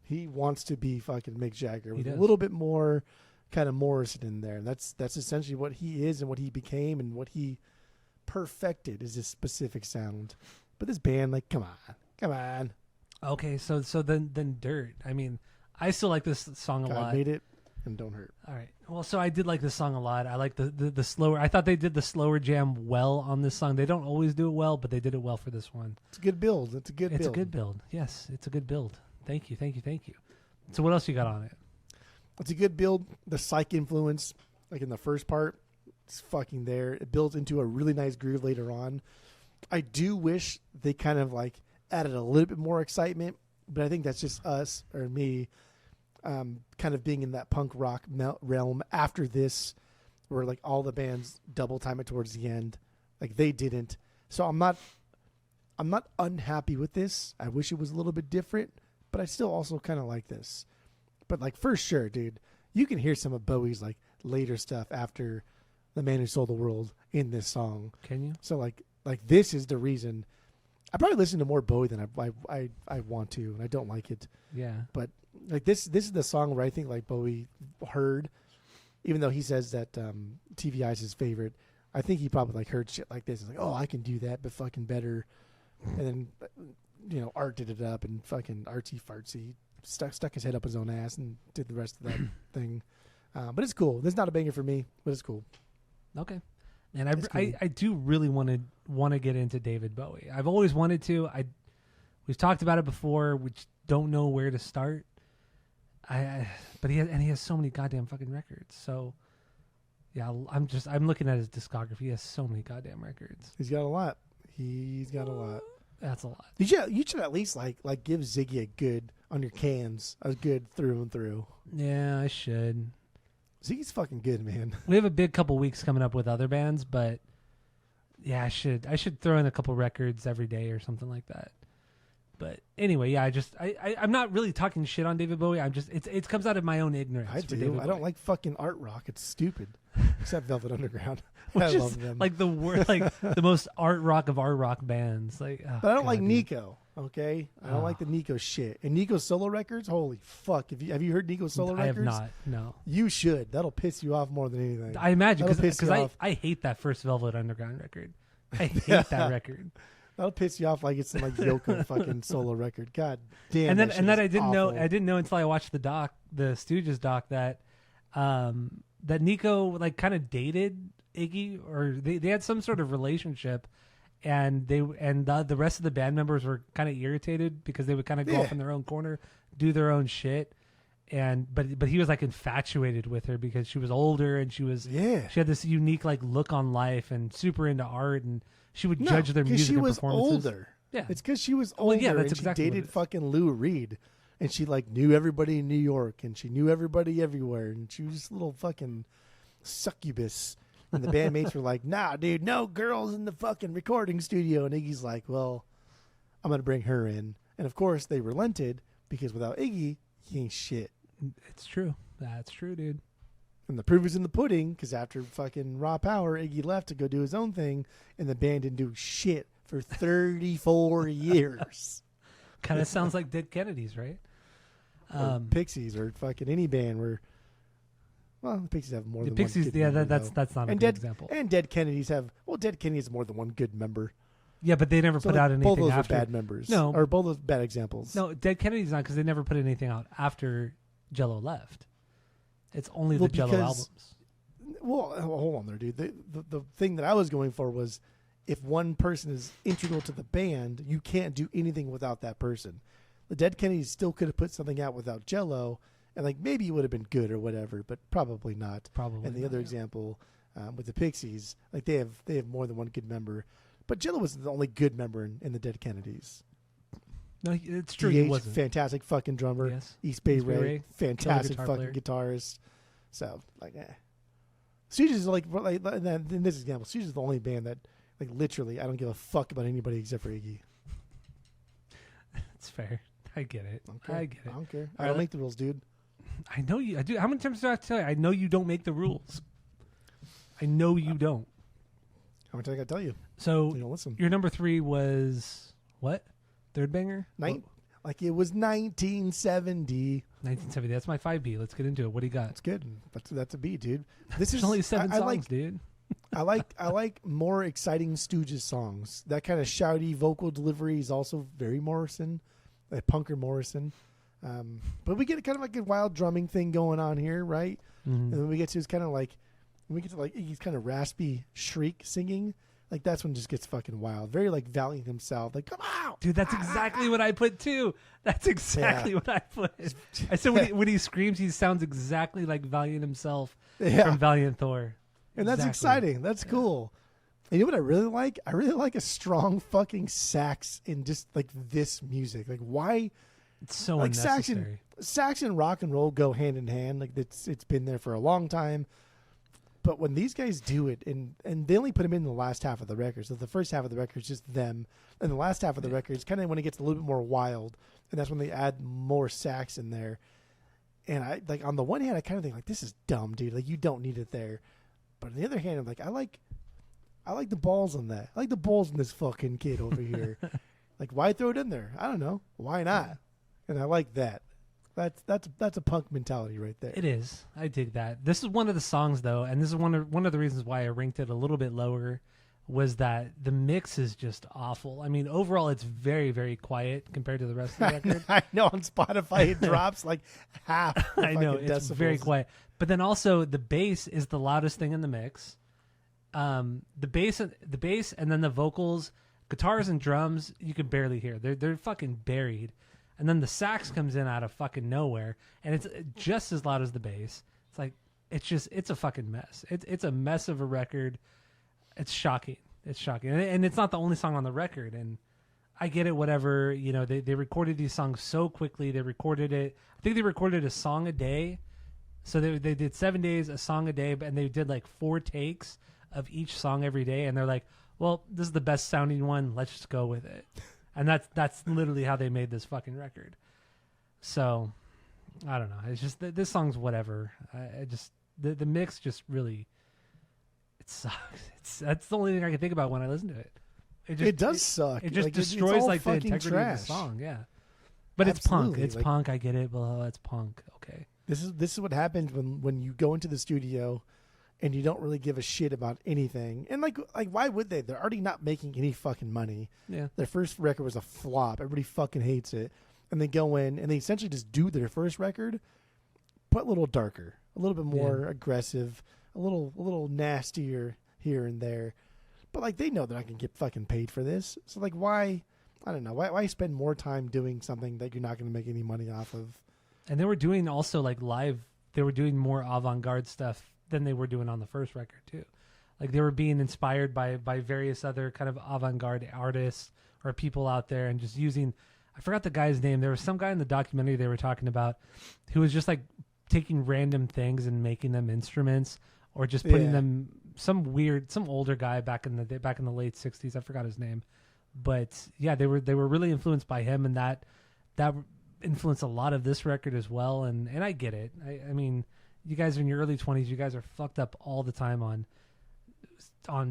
He wants to be fucking Mick Jagger with a little bit more kind of Morrison in there. And that's essentially what he is and what he became and what he perfected is this specific sound. But this band, like, come on. Okay, so then Dirt. I mean, I still like this song a lot. Made it. And Don't Hurt. All right. Well, so I did like this song a lot. I like the slower. I thought they did the slower jam well on this song. They don't always do it well, but they did it well for this one. It's a good build. It's a good build. Yes, it's a good build. Thank you. So what else you got on it? It's a good build. The psych influence, like in the first part, it's fucking there. It builds into a really nice groove later on. I do wish they kind of like added a little bit more excitement, but I think that's just us or me. Kind of being in that punk rock realm after this, where like all the bands double time it towards the end, like they didn't. So I'm not unhappy with this. I wish it was a little bit different, but I still also kind of like this. But like for sure, dude, you can hear some of Bowie's like later stuff after The Man Who Sold the World in this song. Can you? So like this is the reason. I probably listen to more Bowie than I want to, and I don't like it. Yeah, but. Like this is the song where I think like Bowie heard, even though he says that TVI is his favorite. I think he probably like heard shit like this. He's like, oh, I can do that, but fucking better. And then, Art did it up and fucking artsy fartsy stuck his head up his own ass and did the rest of that thing. But it's cool. This is not a banger for me, but it's cool. Okay. And I do really want to get into David Bowie. I've always wanted to. We've talked about it before. We just don't know where to start. But he has so many goddamn fucking records. So yeah, I'm looking at his discography. He has so many goddamn records. He's got a lot. That's a lot. You should at least like give Ziggy a good on your cans, a good through and through. Yeah, I should. Ziggy's fucking good, man. We have a big couple weeks coming up with other bands, but yeah, I should throw in a couple records every day or something like that. But anyway, yeah, I'm not really talking shit on David Bowie. It comes out of my own ignorance. I do. I don't like fucking art rock. It's stupid. Except Velvet Underground. I love them. Like the most art rock of art rock bands. Like, but I don't like Nico. Okay, I don't like the Nico shit. And Nico's solo records. Holy fuck! Have you heard Nico's solo records? I have not. No. You should. That'll piss you off more than anything. I imagine because I hate that first Velvet Underground record. I hate that record. That'll piss you off like it's some like Yoko fucking solo record. God damn. And then I didn't know until I watched the Stooges doc that that Nico like kind of dated Iggy, or they had some sort of relationship, and the rest of the band members were kind of irritated because they would kind of go off in their own corner, do their own shit. But he was like infatuated with her because she was older and she had this unique like look on life and super into art, and she would judge their music and performances. She was older. Yeah, it's because she was older. Yeah, that's and exactly she dated fucking Lou Reed, and she like knew everybody in New York, and she knew everybody everywhere, and she was just a little fucking succubus. And the bandmates were like, "Nah, dude, no girls in the fucking recording studio." And Iggy's like, "Well, I'm gonna bring her in." And of course, they relented because without Iggy, he ain't shit. It's true. That's true, dude. And the proof is in the pudding, because after fucking Raw Power, Iggy left to go do his own thing, and the band didn't do shit for 34 years. Kind of sounds like Dead Kennedys, right? Or Pixies, or fucking any band where, well, the Pixies have more than Pixies, one good member. That's not a good example. And Dead Kennedys Dead Kennedys have more than one good member. Yeah, but they never put out anything both those after. Are bad members. No. Or both those bad examples. No, Dead Kennedys not, because they never put anything out after Jello left. It's only the Jello albums. Well, hold on there, dude. The thing that I was going for was, if one person is integral to the band, you can't do anything without that person. The Dead Kennedys still could have put something out without Jello, and like maybe it would have been good or whatever, but probably not. Probably. And the other example with the Pixies, like they have more than one good member, but Jello was the only good member in the Dead Kennedys. No, it's true. He DH, wasn't. fantastic fucking drummer. Yes. East Bay East Bay Ray, Ray, fantastic killer fucking guitar guitarist. So like, Stooges is like in this example, Stooges is the only band that like literally I don't give a fuck about anybody except for Iggy. That's fair. I get it. I I get it. I don't care. All I don't right, make the rules, dude. I know you. I do. How many times do I have to tell you? I know you don't make the rules. I know you don't. How much I gotta tell you? So You don't listen. your number 3 was what? Third banger? Like it was 1970. 1970. That's my 5B. Let's get into it. What do you got? That's good. That's a B, dude. This There's is only 7 I songs, like, dude. I like more exciting Stooges songs. That kind of shouty vocal delivery is also very Morrison, like punker Morrison. But we get kind of like a wild drumming thing going on here, right? Mm-hmm. And then we get to Iggy's kind of raspy shriek singing. Like that's when it just gets fucking wild. Very like Valiant himself. Like come out, Dude, that's exactly what I put too. That's exactly what I put. I said when he screams, he sounds exactly like Valiant himself from Valiant Thor. And that's exciting. That's cool. And you know what I really like? I really like a strong fucking sax in just like this music. Like why? It's so like unnecessary. Sax and rock and roll go hand in hand. Like it's been there for a long time. But when these guys do it, and they only put them in the last half of the record, so the first half of the record is just them, and the last half of the record is kind of when it gets a little bit more wild, and that's when they add more sax in there. And I like on the one hand, I kind of think like this is dumb, dude. Like you don't need it there. But on the other hand, I'm like I like the balls on that. I like the balls in this fucking kid over here. Like why throw it in there? I don't know. Why not? And I like that. That's a punk mentality right there. It is. I dig that. This is one of the songs though, and this is one of the reasons why I ranked it a little bit lower, was that the mix is just awful. I mean, overall it's very, very quiet compared to the rest of the record. I know on Spotify it drops like half. I know it's decibels. very quiet. But then also the bass is the loudest thing in the mix. The bass, and then the vocals, guitars and drums you can barely hear. They're fucking buried. And then the sax comes in out of fucking nowhere, and it's just as loud as the bass. It's like it's a fucking mess. It's a mess of a record. It's shocking. It's shocking, and it's not the only song on the record. And I get it. Whatever, you know, they recorded these songs so quickly. They recorded it. I think they recorded a song a day. So they did 7 days, a song a day, and they did like 4 takes of each song every day. And they're like, well, this is the best sounding one. Let's just go with it. And that's literally how they made this fucking record. So, I don't know. It's just this song's whatever. I just the mix just really it sucks. That's the only thing I can think about when I listen to it. It does suck. It just like, destroys it's like the fucking integrity trash. of the song. Yeah, but Absolutely. it's punk. It's like, punk. I get it. Well, it's punk. Okay. This is what happens when you go into the studio and you don't really give a shit about anything. And like why would they? They're already not making any fucking money. Yeah. Their first record was a flop. Everybody fucking hates it. And they go in and they essentially just do their first record, but a little darker, a little bit more aggressive, a little nastier here and there. But like they know they're not gonna get fucking paid for this. So like why? I don't know. Why spend more time doing something that you're not gonna make any money off of? And they were doing also like live. They were doing more avant-garde stuff than they were doing on the first record too. Like they were being inspired by various other kind of avant-garde artists or people out there, and just using. I forgot the guy's name. There was some guy in the documentary they were talking about who was just like taking random things and making them instruments, or just putting them some older guy back in the late 60s. I forgot his name, but yeah, they were really influenced by him, and that influenced a lot of this record as well. And I get it. I mean, you guys are in your early 20s. You guys are fucked up all the time on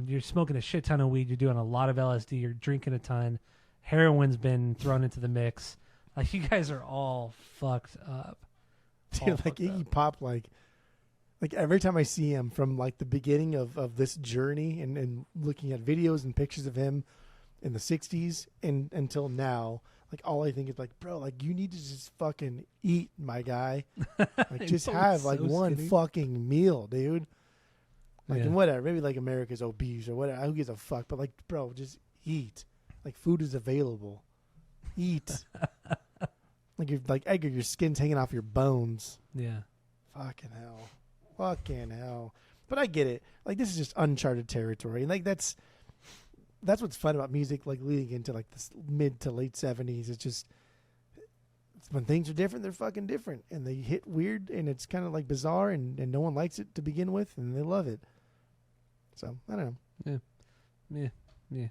you're smoking a shit ton of weed. You're doing a lot of LSD. You're drinking a ton. Heroin's been thrown into the mix. Like you guys are all fucked up. Dude, like Iggy Pop, like every time I see him from like the beginning of this journey and looking at videos and pictures of him in the 60s and until now, like all I think is like, bro, like you need to just fucking eat, my guy. Like just have like one fucking meal, dude. Like and whatever, maybe like America's obese or whatever. Who gives a fuck? But like, bro, just eat. Like food is available. Eat. Like you're like Edgar, your skin's hanging off your bones. Yeah. Fucking hell. But I get it. Like this is just uncharted territory, and like that's what's fun about music. Like leading into like this mid to late 70s, it's just when things are different, they're fucking different, and they hit weird, and it's kind of like bizarre, and no one likes it to begin with, and they love it. So I don't know. Yeah.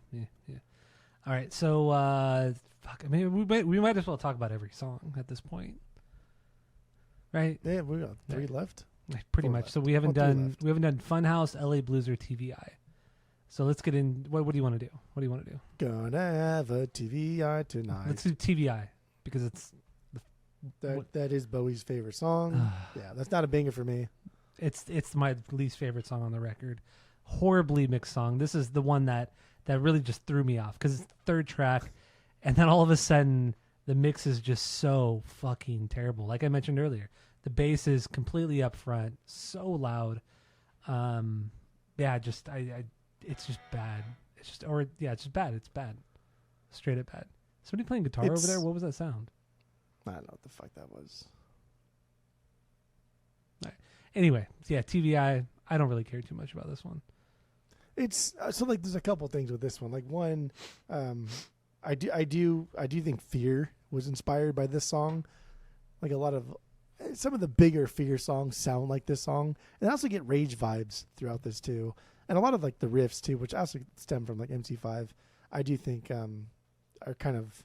All right, so fuck. I mean, we might as well talk about every song at this point, right? Yeah, we got 3 left. Pretty 4 much. left. So we haven't Well, 3 done left. Funhouse, LA Blues, or TVI. So let's get in. What do you want to do? What do you want to do? Gonna have a TVI tonight. Let's do TVI because it's That is Bowie's favorite song. Yeah, that's not a banger for me. it's my least favorite song on the record. Horribly mixed song. This is the one that really just threw me off because it's the 3rd track, and then all of a sudden the mix is just so fucking terrible. Like I mentioned earlier, the bass is completely up front, so loud. Just it's just bad. It's just bad. It's bad. Straight up bad. Somebody playing guitar over there? What was that sound? I don't know what the fuck that was. Right. Anyway, TVI. I don't really care too much about this one. It's so like there's a couple things with this one. Like one, I do think Fear was inspired by this song. Like a lot of some of the bigger Fear songs sound like this song, and I also get Rage vibes throughout this too, and a lot of like the riffs too, which also stem from like MC5. I do think are kind of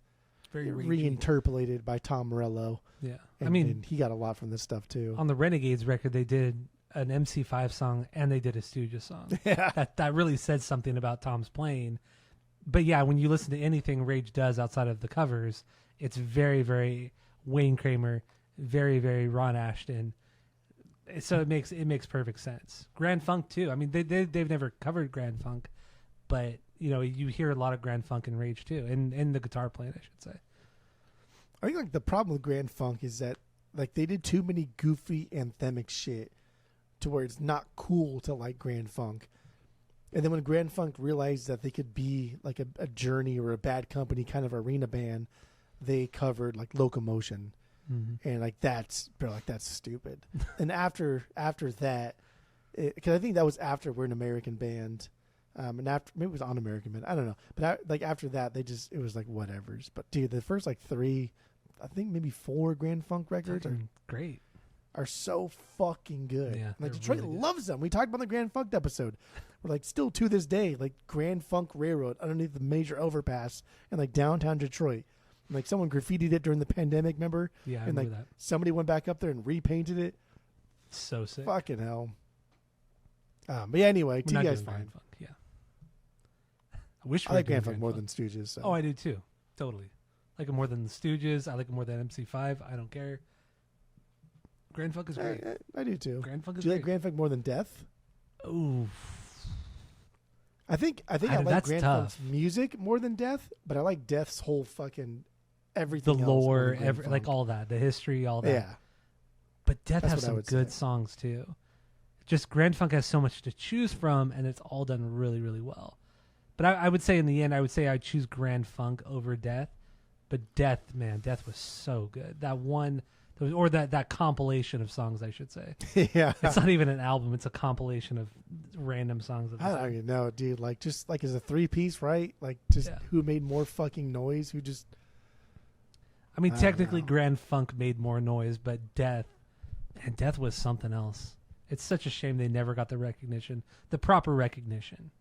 Very reinterpolated by Tom Morello. Yeah, and he got a lot from this stuff too. On the Renegades record, they did an MC5 song and they did a Stooges song. Yeah, that really said something about Tom's playing. But yeah, when you listen to anything Rage does outside of the covers, it's very, very Wayne Kramer, very, very Ron Ashton. So it makes perfect sense. Grand Funk too. I mean, they've never covered Grand Funk, but you hear a lot of Grand Funk in Rage too, and the guitar playing, I should say. I think like the problem with Grand Funk is that like they did too many goofy anthemic shit to where it's not cool to like Grand Funk. And then when Grand Funk realized that they could be like a Journey or a Bad Company kind of arena band, they covered like Locomotion. Mm-hmm. And like that's stupid. And after that, because I think that was after We're an American Band, and after maybe it was On American Band, I don't know. But like after that, it was like whatever's. But dude, the first like 3, I think maybe 4 Grand Funk records are so fucking good. Yeah, like they're Detroit really good. loves them. We talked about the Grand Funk episode. We're like still to this day, like Grand Funk Railroad underneath the major overpass in like downtown Detroit. And, like someone graffitied it during the pandemic, remember? Yeah, I and remember like that. somebody went back up there and repainted it. So sick. Fucking hell. But yeah, anyway, We're not TVI's doing fine. Grand Funk. Yeah. I wish I like Grand Funk more than Stooges. So. Oh, I do too. Totally. I like it more than the Stooges. I like it more than MC5. I don't care. Grand Funk is great. I do too. Grand Funk is Do you great. like Grand Funk more than Death? Ooh. I think I like that's Grand tough. Funk's music more than Death, but I like Death's whole fucking everything. The else more lore, than Grand Funk. like all that, the history, all that. Yeah. But Death That's has what I some would good say. songs too. Just Grand Funk has so much to choose from, and it's all done really, really well. But I would say in the end, I'd choose Grand Funk over Death. But Death was so good. That one, or that compilation of songs, I should say. Yeah. It's not even an album; it's a compilation of random songs. I don't even know, dude. Like, just like as a 3-piece, right? Like, just who made more fucking noise? Who just? I mean, I technically, don't know. Grand Funk made more noise, but Death was something else. It's such a shame they never got the recognition, the proper recognition.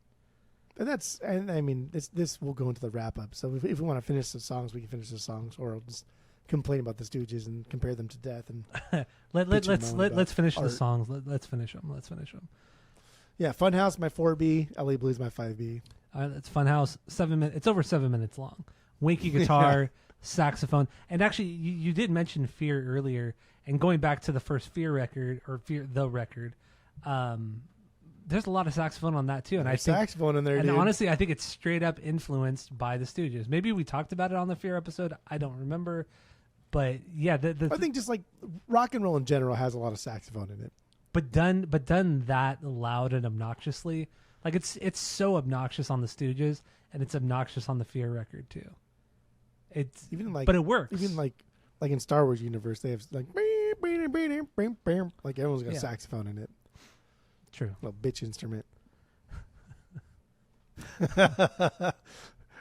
And I mean, this will go into the wrap up. So if we want to finish the songs, we can finish the songs, or I'll just complain about the Stooges and compare them to Death. And let's finish the art. songs. Let's finish them. Yeah, Funhouse my 4B, LA Blues my 5B. It's Funhouse. 7 minutes. It's over 7 minutes long. Winky guitar, saxophone, and actually, you did mention Fear earlier. And going back to the first Fear record or the record, there's a lot of saxophone on that too. And There's saxophone in there, and dude. honestly, I think it's straight up influenced by the Stooges. Maybe we talked about it on the Fear episode. I don't remember, but yeah, I think just like rock and roll in general has a lot of saxophone in it. but done that loud and obnoxiously, like it's so obnoxious on the Stooges, and it's obnoxious on the Fear record too. It's Even like, but it works. Even like in Star Wars universe, they have like everyone's got a saxophone in it. True. Little bitch instrument.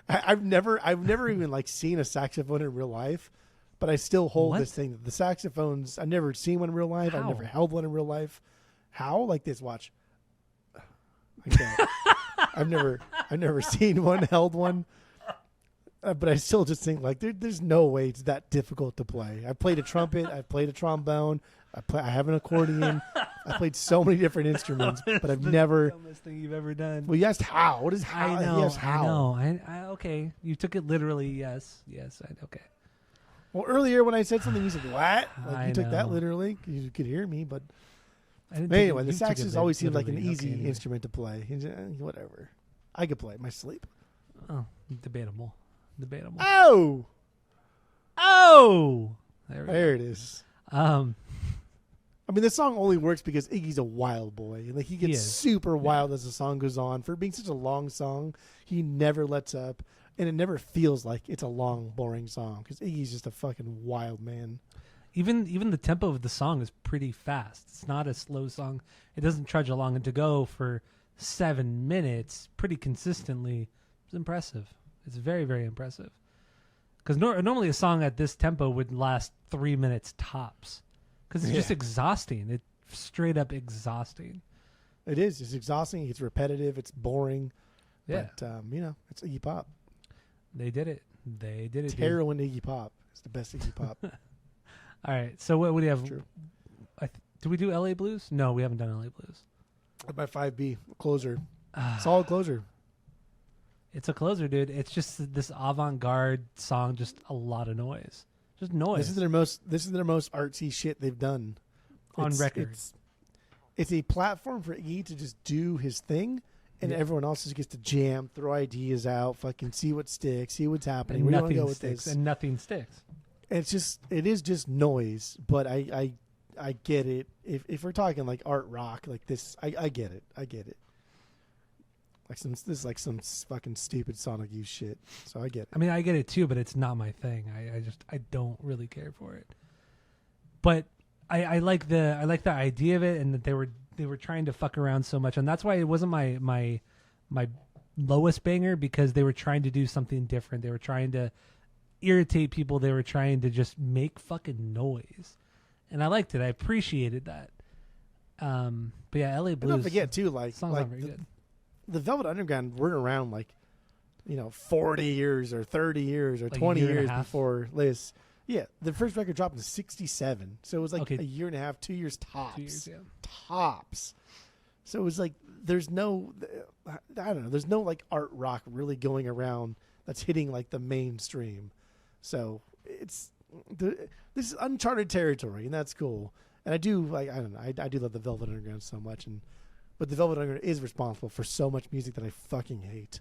I've never even like seen a saxophone in real life, but I still hold What? this thing that the saxophones. I've never seen one in real life. How? I've never held one in real life. How? Like this? Watch. I can't. I've never seen one, held one. But I still just think like there's no way it's that difficult to play. I played a trumpet. I played a trombone. I have an accordion. I played so many different instruments, but I've never. Dumbest thing you've ever done. Well, you asked how. What is how? I know. Yes, how? I know. I okay. You took it literally. Yes. Okay. Well, earlier when I said something, you said what? Like I you took that know. literally. You could hear me, but I didn't take anyway, it- the you took sax it has always seemed like an literally. easy Okay, anyway. instrument to play. Whatever. I could play it in my sleep. Oh, debatable. Oh, There we there it is. go. I mean, the song only works because Iggy's a wild boy. Like he gets is. super wild as the song goes on. For being such a long song, he never lets up, and it never feels like it's a long, boring song because Iggy's just a fucking wild man. Even the tempo of the song is pretty fast. It's not a slow song. It doesn't trudge along, and to go for 7 minutes pretty consistently is impressive. It's very, very impressive. Because normally a song at this tempo would last 3 minutes tops. Because it's just Yeah. exhausting. It's straight up exhausting. It is. It's exhausting. It's repetitive. It's boring. Yeah, But it's Iggy Pop. they did it. They did it. dude. Heroin Iggy Pop. It's the best Iggy Pop. All right. So what do you have? True. Do we do LA Blues? No, we haven't done LA Blues. My 5B closer. Solid closer. It's a closer, dude. It's just this avant-garde song, just a lot of noise. Just noise. This is their most artsy shit they've done On record. It's a platform for Iggy to just do his thing, and Yeah. everyone else just gets to jam, throw ideas out, fucking see what sticks, see what's happening. And Where do you want to nothing go with sticks. this? And nothing sticks. It is just noise, but I get it. If we're talking like art rock like this, I get it. I get it. This is like some fucking stupid Sonic Youth shit. So I get it. I mean, I get it too, but it's not my thing. I don't really care for it. But I like the idea of it, and that they were trying to fuck around so much, and that's why it wasn't my lowest banger, because they were trying to do something different. They were trying to irritate people. They were trying to just make fucking noise, and I liked it. I appreciated that. But yeah, LA And Blues. don't forget too, like songs aren't very good. the Velvet Underground weren't around 40 years or 30 years or Like a 20 year and a years half? before this. Yeah, the first record dropped in '67, so it was like Okay. a year and a half, 2 years tops. 2 years, yeah. Tops. So it was like there's no, I don't know, there's no like art rock really going around that's hitting like the mainstream. So this is uncharted territory, and that's cool. And I do like, I don't know, I do love the Velvet Underground so much, but the Velvet Underground is responsible for so much music that I fucking hate.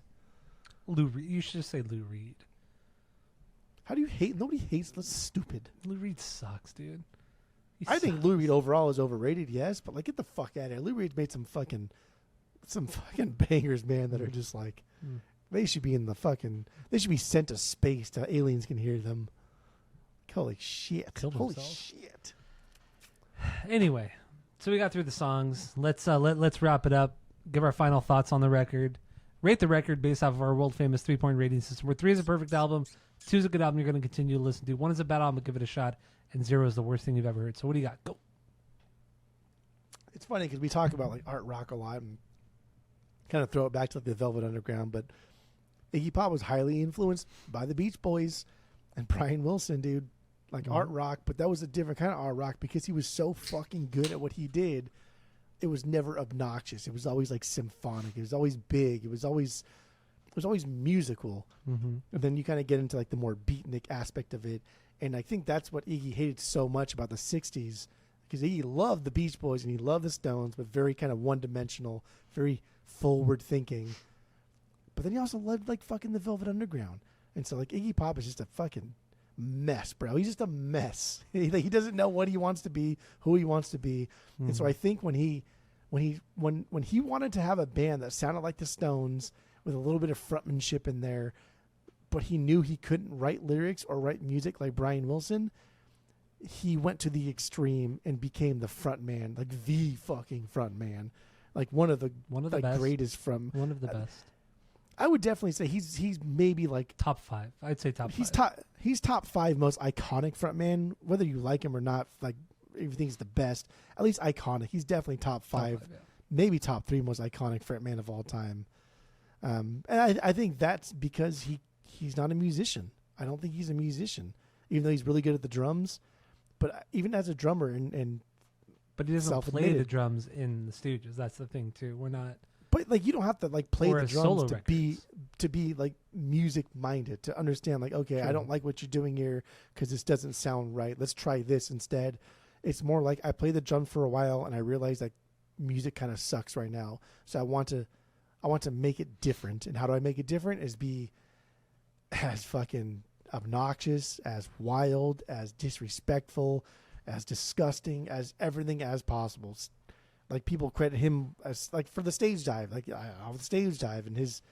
Lou Reed. You should just say Lou Reed. How do you hate? Nobody hates. That's stupid. Lou Reed sucks, dude. He I think sucks. Lou Reed overall is overrated, yes, but like get the fuck out of here. Lou Reed's made some fucking bangers, man, that are just like Mm. they should be they should be sent to space so aliens can hear them. Holy shit. Killed Holy himself. shit. Anyway, so we got through the songs. Let's wrap it up. Give our final thoughts on the record. Rate the record based off of our world famous 3-point rating system, where 3 is a perfect album, 2 is a good album you're going to continue to listen to, 1 is a bad album, but give it a shot, and 0 is the worst thing you've ever heard. So what do you got? Go. It's funny because we talk about like art rock a lot and kind of throw it back to like the Velvet Underground, but Iggy Pop was highly influenced by the Beach Boys and Brian Wilson, dude. Like art rock, but that was a different kind of art rock because he was so fucking good at what he did. It was never obnoxious. It was always like symphonic. It was always big. It was always musical. Mm-hmm. And then you kind of get into like the more beatnik aspect of it. And I think that's what Iggy hated so much about the 60s, because Iggy loved the Beach Boys and he loved the Stones, but very kind of one-dimensional, very forward-thinking. But then he also loved like fucking the Velvet Underground. And so like Iggy Pop is just a fucking mess, bro. He's just a mess. He doesn't know what he wants to be, who he wants to be. Mm-hmm. And so I think when he wanted to have a band that sounded like the Stones with a little bit of frontmanship in there, but he knew he couldn't write lyrics or write music like Brian Wilson, he went to the extreme and became the front man, like the fucking front man, like one of the like best. greatest from. One of the best. I would definitely say he's maybe like Top 5. I'd say top 5. he's top 5 most iconic frontman, whether you like him or not. Like, if you think he's the best, at least iconic. He's definitely top 5, yeah. maybe top 3 most iconic frontman of all time. And I think that's because he's not a musician. I don't think he's a musician, even though he's really good at the drums. But even as a drummer and but he doesn't play the drums in the Stooges. That's the thing too. We're not. But like, you don't have to like play or the a drums solo to be like music minded, to understand like, okay, True. I don't like what you're doing here because this doesn't sound right. Let's try this instead. It's more like I played the drums for a while and I realized that music kind of sucks right now. So I want to make it different. And how do I make it different? Is be as fucking obnoxious, as wild, as disrespectful, as disgusting, as everything as possible. Like, people credit him as like for the stage dive, like the stage dive, and his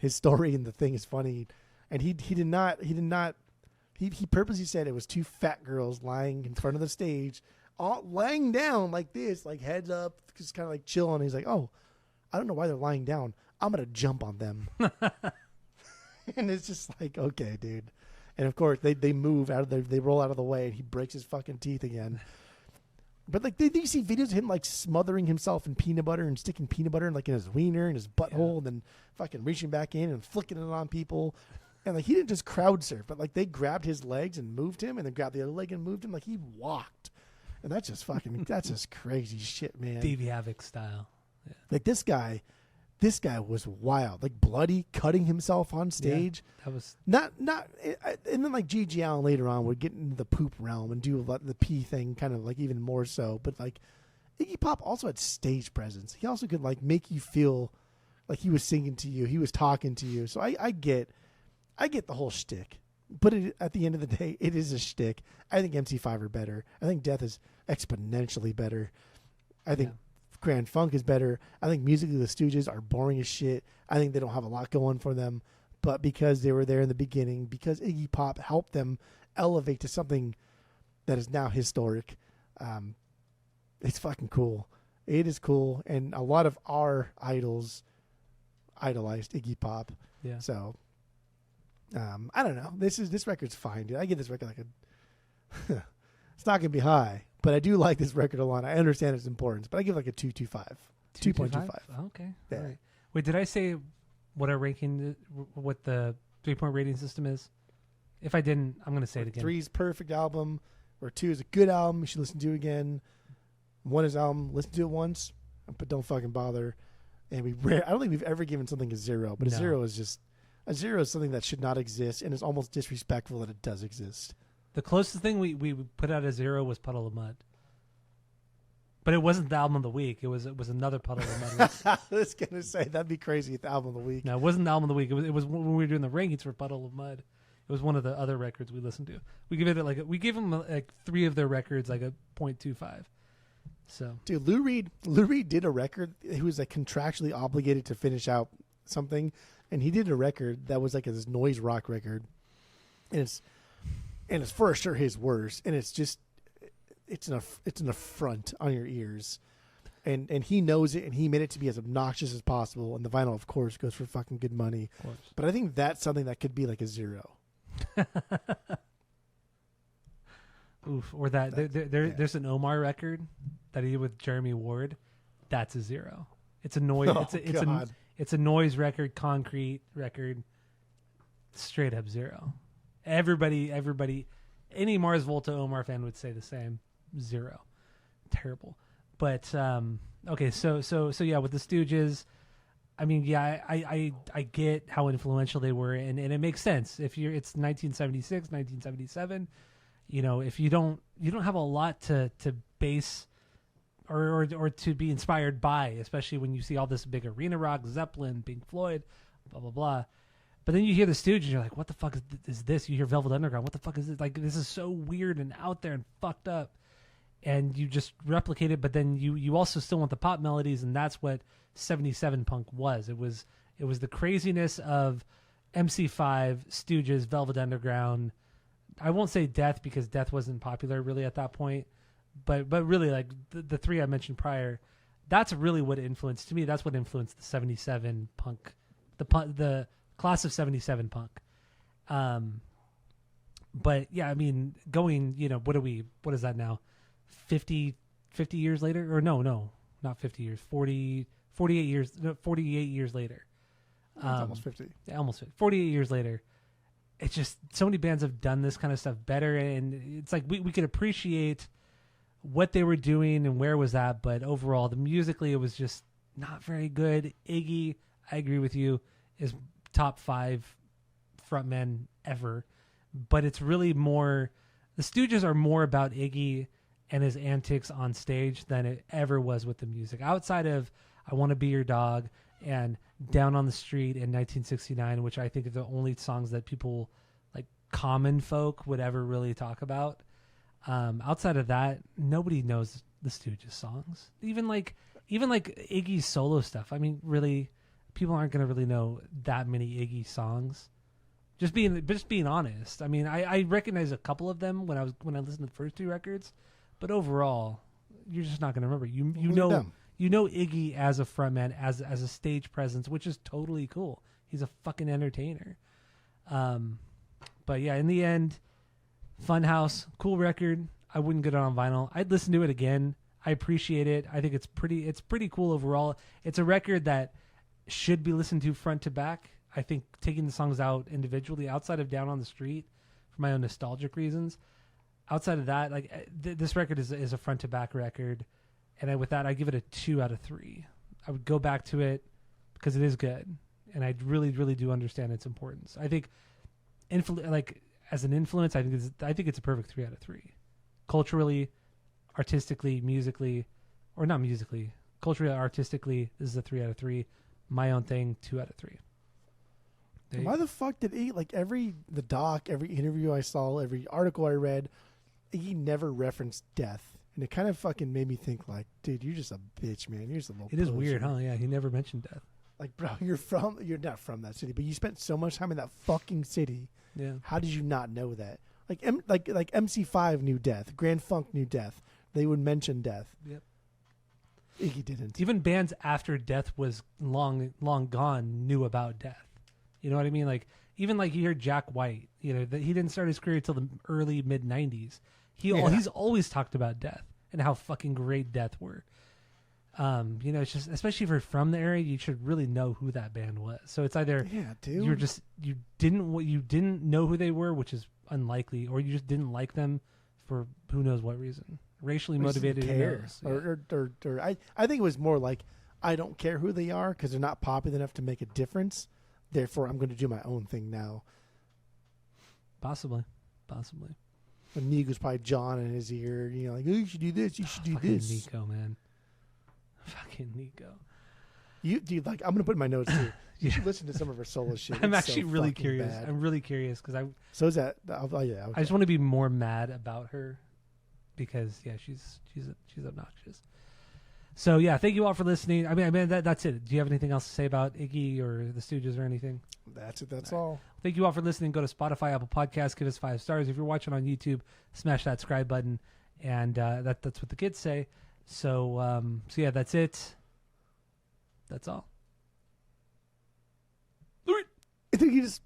story and the thing is funny. And he purposely said it was 2 fat girls lying in front of the stage, all laying down like this, like heads up, just kind of like chilling. He's like, oh, I don't know why they're lying down. I'm gonna jump on them. And it's just like, okay, dude. And of course they move out of they roll out of the way, and he breaks his fucking teeth again. But like, you see videos of him like smothering himself in peanut butter and sticking peanut butter in like in his wiener and his butthole, and then fucking reaching back in and flicking it on people. And like, he didn't just crowd surf, but like they grabbed his legs and moved him, and then grabbed the other leg and moved him. Like, he walked, and that's just fucking that's just crazy shit, man. Stevie Havoc style. Yeah. Like, this guy was wild, like bloody, cutting himself on stage. Yeah, that was not. And then like G.G. Allen later on would get into the poop realm and do a lot of the pee thing, kind of like even more so. But like, Iggy Pop also had stage presence. He also could like make you feel like he was singing to you, he was talking to you. So I get the whole shtick. But at the end of the day, it is a shtick. I think MC5 are better. I think Death is exponentially better. I think Grand Funk is better. I think musically the Stooges are boring as shit. I think they don't have a lot going for them. But because they were there in the beginning, because Iggy Pop helped them elevate to something that is now historic, it's fucking cool. It is cool. And a lot of our idols idolized Iggy Pop. Yeah. So, I don't know. This record's fine, dude. I give this record like a... It's not going to be high, but I do like this record a lot. I understand its importance, but I give it like a 2.25. 2.25. Okay. Yeah. All right. Wait, did I say what our ranking, what the 3-point rating system is? If I didn't, I'm going to say it again. 3 is perfect album, or 2 is a good album. You should listen to it again. 1 is album. Listen to it once, but don't fucking bother. And I don't think we've ever given something a 0, but a 0 is something that should not exist, and it's almost disrespectful that it does exist. The closest thing we put out a 0 was Puddle of Mud. But it wasn't the album of the week. It was another Puddle of Mud. I was going to say, that'd be crazy if the album of the week. No, it wasn't the album of the week. It was when we were doing the rankings for Puddle of Mud. It was one of the other records we listened to. We gave them like 3 of their records like a 0.25. So, dude, Lou Reed did a record. He was like contractually obligated to finish out something, and he did a record that was like this noise rock record. And it's for sure his worst, and it's an affront on your ears, and he knows it, and he made it to be as obnoxious as possible. And the vinyl, of course, goes for fucking good money. But I think that's something that could be like a 0. Oof! Or there's an Omar record that he did with Jeremy Ward. That's a 0. It's a noise. It's a noise record, concrete record. Straight up 0. Everybody, any Mars Volta Omar fan would say the same. 0. Terrible. But okay, so yeah, with the Stooges, I mean, yeah, I get how influential they were, and it makes sense. It's 1976, 1977. You know, if you don't have a lot to base or to be inspired by, especially when you see all this big arena rock, Zeppelin, Pink Floyd, blah blah blah. But then you hear the Stooges, you're like, what the fuck is this? You hear Velvet Underground, what the fuck is this? Like, this is so weird and out there and fucked up. And you just replicate it, but then you also still want the pop melodies, and that's what 77 punk was. It was the craziness of MC5, Stooges, Velvet Underground. I won't say Death, because Death wasn't popular really at that point. But really, like, the 3 I mentioned prior, that's really what influenced, to me, that's what influenced the 77 punk, the class of 77 punk. But yeah, I mean, going, what is that now? 50 years later? Or no, not 50 years. 48 years, no, 48 years later. It's almost 50. Yeah, almost 50. 48 years later. It's just so many bands have done this kind of stuff better, and it's like we could appreciate what they were doing and where was that, but overall, musically, it was just not very good. Iggy, I agree with you, is top 5 frontmen ever, but it's really more, the Stooges are more about Iggy and his antics on stage than it ever was with the music. Outside of I Want to Be Your Dog and Down on the Street in 1969, which I think are the only songs that people like common folk would ever really talk about. Outside of that, nobody knows the Stooges songs. Even like Iggy's solo stuff. I mean, really, people aren't going to really know that many Iggy songs. Just being honest. I mean, I recognize a couple of them when I listened to the first 2 records, but overall, you're just not going to remember. You know Iggy as a frontman, as a stage presence, which is totally cool. He's a fucking entertainer. But yeah, in the end, Funhouse, cool record. I wouldn't get it on vinyl. I'd listen to it again. I appreciate it. I think it's pretty cool overall. It's a record that should be listened to front to back. I think taking the songs out individually, outside of Down on the Street, for my own nostalgic reasons. Outside of that, like this record is a front to back record, and with that, I give it a 2 out of 3. I would go back to it because it is good, and I really, really do understand its importance. I think, as an influence, I think it's a perfect 3 out of 3. Culturally, artistically, musically, or not musically, culturally, artistically, this is a 3 out of 3. My own thing, 2 out of 3. Why the fuck did he, the doc, every interview I saw, every article I read, he never referenced death. And it kind of fucking made me think, dude, you're just a bitch, man. You're just a little It is weird, huh? Yeah, he never mentioned death. Bro, you're not from that city, but you spent so much time in that fucking city. Yeah. How did you not know that? Like MC5 knew death. Grand Funk knew death. They would mention death. Yep. Iggy didn't. Even bands after death was long gone knew about death. You know what I mean? Even you hear Jack White, he didn't start his career till the early mid 90s. He's always talked about death and how fucking great Death were. It's just, especially if you're from the area, you should really know who that band was. So it's either you didn't know who they were, which is unlikely, or you just didn't like them for who knows what reason. Racially motivated, cares. Or I think it was more like, I don't care who they are because they're not popular enough to make a difference. Therefore, I'm going to do my own thing now. Possibly. And Nico's probably John in his ear, oh, you should do this, you should do this. Nico, man. Fucking Nico. I'm going to put in my notes too. You should listen to some of her solo shit. I'm actually really curious. Bad. I'm really curious because So is that? Okay. I just want to be more mad about her because she's obnoxious. So yeah, thank you all for listening. I mean that's it. Do you have anything else to say about Iggy or the Stooges or anything? That's it. That's all. Thank you all for listening. Go to Spotify, Apple Podcasts, give us 5 stars. If you're watching on YouTube, smash that subscribe button, and that's what the kids say. So yeah, that's it. That's all. I think you just